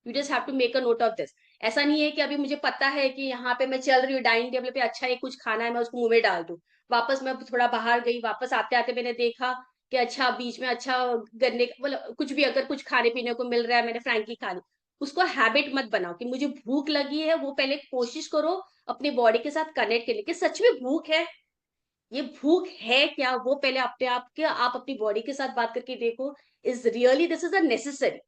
You just have to make a note of this. ऐसा नहीं है कि अभी मुझे पता है कि यहाँ पे मैं चल रही हूँ डाइनिंग टेबल पे, अच्छा ये कुछ खाना है मैं उसको मुंह में डाल दूं, वापस मैं थोड़ा बाहर गई, वापस आते आते मैंने देखा कि अच्छा बीच में अच्छा गन्ने मतलब कुछ भी अगर कुछ खाने पीने को मिल रहा है, मैंने फ्रैंकी खा ली, उसको हैबिट मत बनाओ कि मुझे भूख लगी है। वो पहले कोशिश करो अपने बॉडी के साथ कनेक्ट करने की, सच में भूख है, ये भूख है क्या, वो पहले अपने आप के आप अपनी बॉडी के साथ बात करके देखो, is really this is a necessary.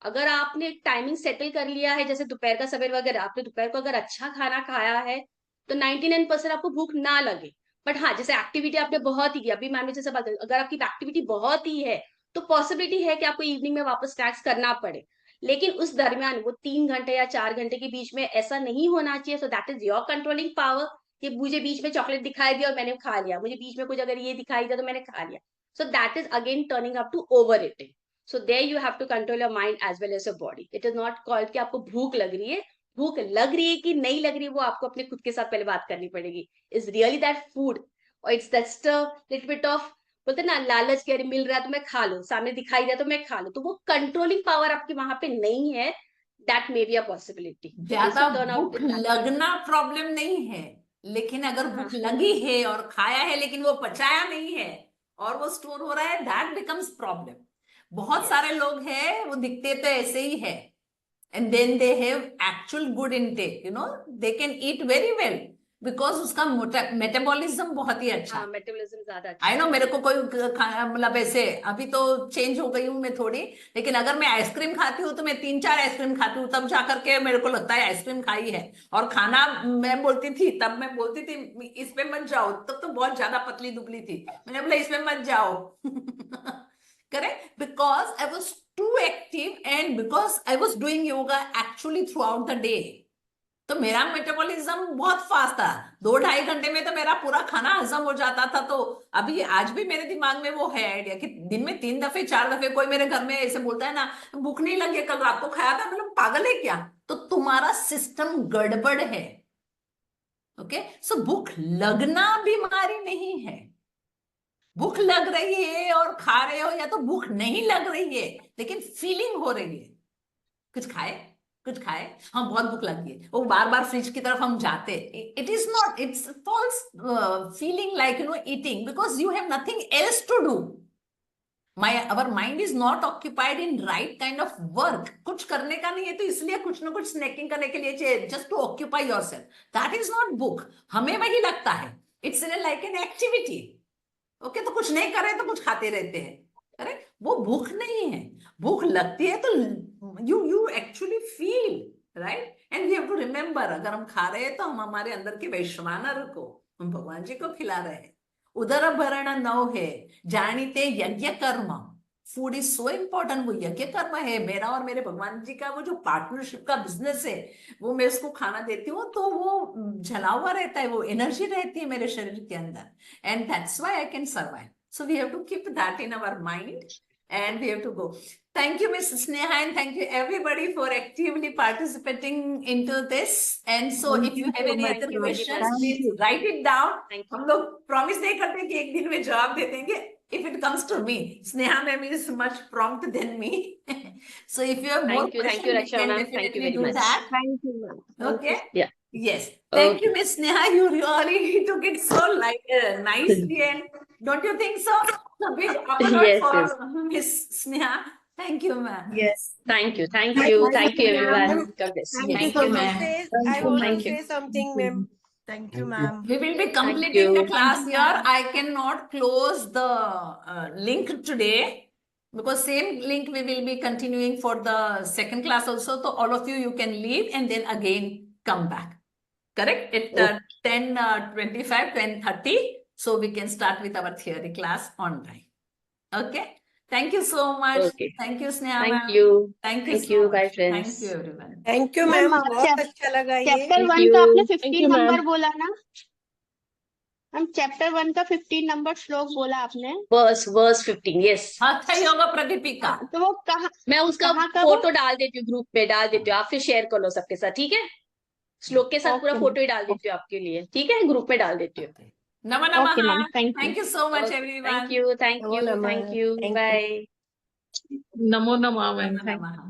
अगर आपने एक टाइमिंग सेटल कर लिया है, जैसे दोपहर का सवेर वगैरह, आपने दोपहर को अगर अच्छा खाना खाया है तो 99% आपको भूख ना लगे। बट हाँ, जैसे एक्टिविटी आपने बहुत ही की, अभी मैम ने जैसे बात, अगर आपकी एक्टिविटी बहुत ही है तो पॉसिबिलिटी है कि आपको इवनिंग में वापस स्नैक्स करना पड़े, लेकिन उस दरमियान वो 3 घंटे या 4 घंटे के बीच में ऐसा नहीं होना चाहिए। So that is your controlling power, कि मुझे बीच में चॉकलेट दिखाई दिया और मैंने खा लिया, मुझे बीच में कुछ अगर ये दिखाई दिया तो मैंने खा लिया। So that is again turning up to over eating. So there you have to control your mind as well as your body. It is not called कि आपको भूख लग रही है, भूख लग रही है कि नहीं लग रही है वो आपको अपने खुद के साथ पहले बात करनी पड़ेगी. Is really that food or it's just a little bit of बोलते ना लालच के अरे मिल रहा है तो मैं खा लूं, सामने दिखाई दिया तो मैं खा लूं, तो वो कंट्रोलिंग पावर आपके वहां पे नहीं है. That may be a possibility. ज्यादा भूख लगना प्रॉब्लम नहीं है, लेकिन अगर भूख लगी है और खाया है लेकिन वो पचाया नहीं है और वो स्टोर हो रहा है, दैट बिकम्स प्रॉब्लम. बहुत सारे लोग हैं वो दिखते तो ऐसे ही है, and then they have actual good intake, you know, they can eat very well because उसका मेटाबॉलिज्म बहुत ही अच्छा. मेटाबॉलिज्म ज्यादा अच्छा. आई नो, मेरे को कोई मतलब ऐसे अभी तो चेंज हो गई हूँ मैं थोड़ी, लेकिन अगर मैं आइसक्रीम खाती हूँ तो मैं 3-4 आइसक्रीम खाती हूँ, तब जाकर के मेरे को लगता है आइसक्रीम खाई है. और खाना मैं बोलती थी, तब मैं बोलती थी इस पे मत जाओ, तब तो बहुत ज्यादा पतली दुबली थी, मैंने बोला इस पे मत जाओ. Correct? Because I was too active and because I was doing yoga actually throughout the day. तो मेरा मेटाबॉलिज्म बहुत फास्ट था, 2-2.5 घंटे में तो मेरा पूरा खाना हजम हो जाता था. तो अभी आज भी मेरे दिमाग में वो है आइडिया कि दिन में 3 दफे 4 दफे कोई मेरे घर में ऐसे बोलता है ना, भूख नहीं लगी, कल रात को खाया था, मतलब पागल है क्या? तो तुम्हारा सिस्टम गड़बड़ है. ओके, सो भूख लगना बीमारी नहीं है. भूख लग रही है और खा रहे हो, या तो भूख नहीं लग रही है लेकिन फीलिंग हो रही है कुछ खाए, हाँ बहुत भूख लगी है, वो बार बार फ्रिज की तरफ हम जाते. It is not, it's false feeling like you know eating because you have nothing else to do. our mind is not occupied in right kind of work. कुछ करने का नहीं है तो इसलिए कुछ ना कुछ स्नैकिंग करने के लिए चाहिए, just to occupy yourself. That is not book. हमें वही लगता है, it's like an activity. Okay, तो कुछ नहीं करे तो कुछ खाते रहते हैं. अरे वो भूख नहीं है, भूख लगती है तो you actually feel, right? And we have to remember, अगर हम खा रहे हैं तो हम हमारे अंदर के वैश्वानर को, हम भगवान जी को खिला रहे हैं. उदर भरण नौ है जानिते यज्ञ कर्म. फूड इज सो इम्पोर्टेंट, वो यज्ञ कर्म है. मेरा और मेरे भगवान जी का वो जो पार्टनरशिप का बिजनेस है, वो मैं उसको खाना देती हूँ तो वो जला हुआ रहता है, वो एनर्जी रहती है मेरे शरीर के अंदर. And that's why I can survive. So we have to keep that in our mind and we have to go. Thank you, Ms. Sneha, and thank you everybody for actively participating into this. And so if you have any other questions, please write it down. हम लोग promise नहीं करते कि एक दिन में जवाब दे देंगे. If it comes to me, Sneha ma'am is much prompt than me. So if you have more questions, thank you, Raksha ma'am. Thank you very much. That. Thank you, ma'am. Okay. Yeah. Yes. Thank you, Ms. Sneha. You really took it so nicely, and don't you think so? A big applause for Ms. Sneha. Thank you, ma'am. Yes. Thank you everyone. God bless. Thank you, ma'am. I want to say something, ma'am. Thank you, ma'am. We will be completing the class here. I cannot close the link today because same link we will be continuing for the second class also. So all of you can leave and then again come back. Correct? At 10:25, 10:30. So we can start with our theory class on time. Okay? Thank you so much. Okay. Thank you, Sneha. Thank ma'am. you. Thank you. Thank so you. much. Bye, friends. Thank you, everyone. Thank you ma'am, ma'am, बहुत अच्छा लगा ये. Chapter Thank 1 का आपने you. 15 number बोला ना ma'am? Chapter 1 का 15 number श्लोक बोला आपने. Verse 15. Yes. हठ योग प्रदीपिका. तो वो कहाँ, मैं उसका कहाँ का वो? फोटो डाल देती हूँ, ग्रुप में डाल देती हूँ, आप फिर शेयर कर लो सबके साथ. ठीक है, श्लोक के साथ पूरा Okay, फोटो ही डाल देती हूँ आपके लिए. ठीक है, ग्रुप में डाल देती हूँ. Nama Okay, Namaha. ma'am. Thank you. Thank you so much, Okay, everyone. Thank you. Namo Namah. Thank you. Thank you. Bye. नमो नमः मैम. Nama Namaha.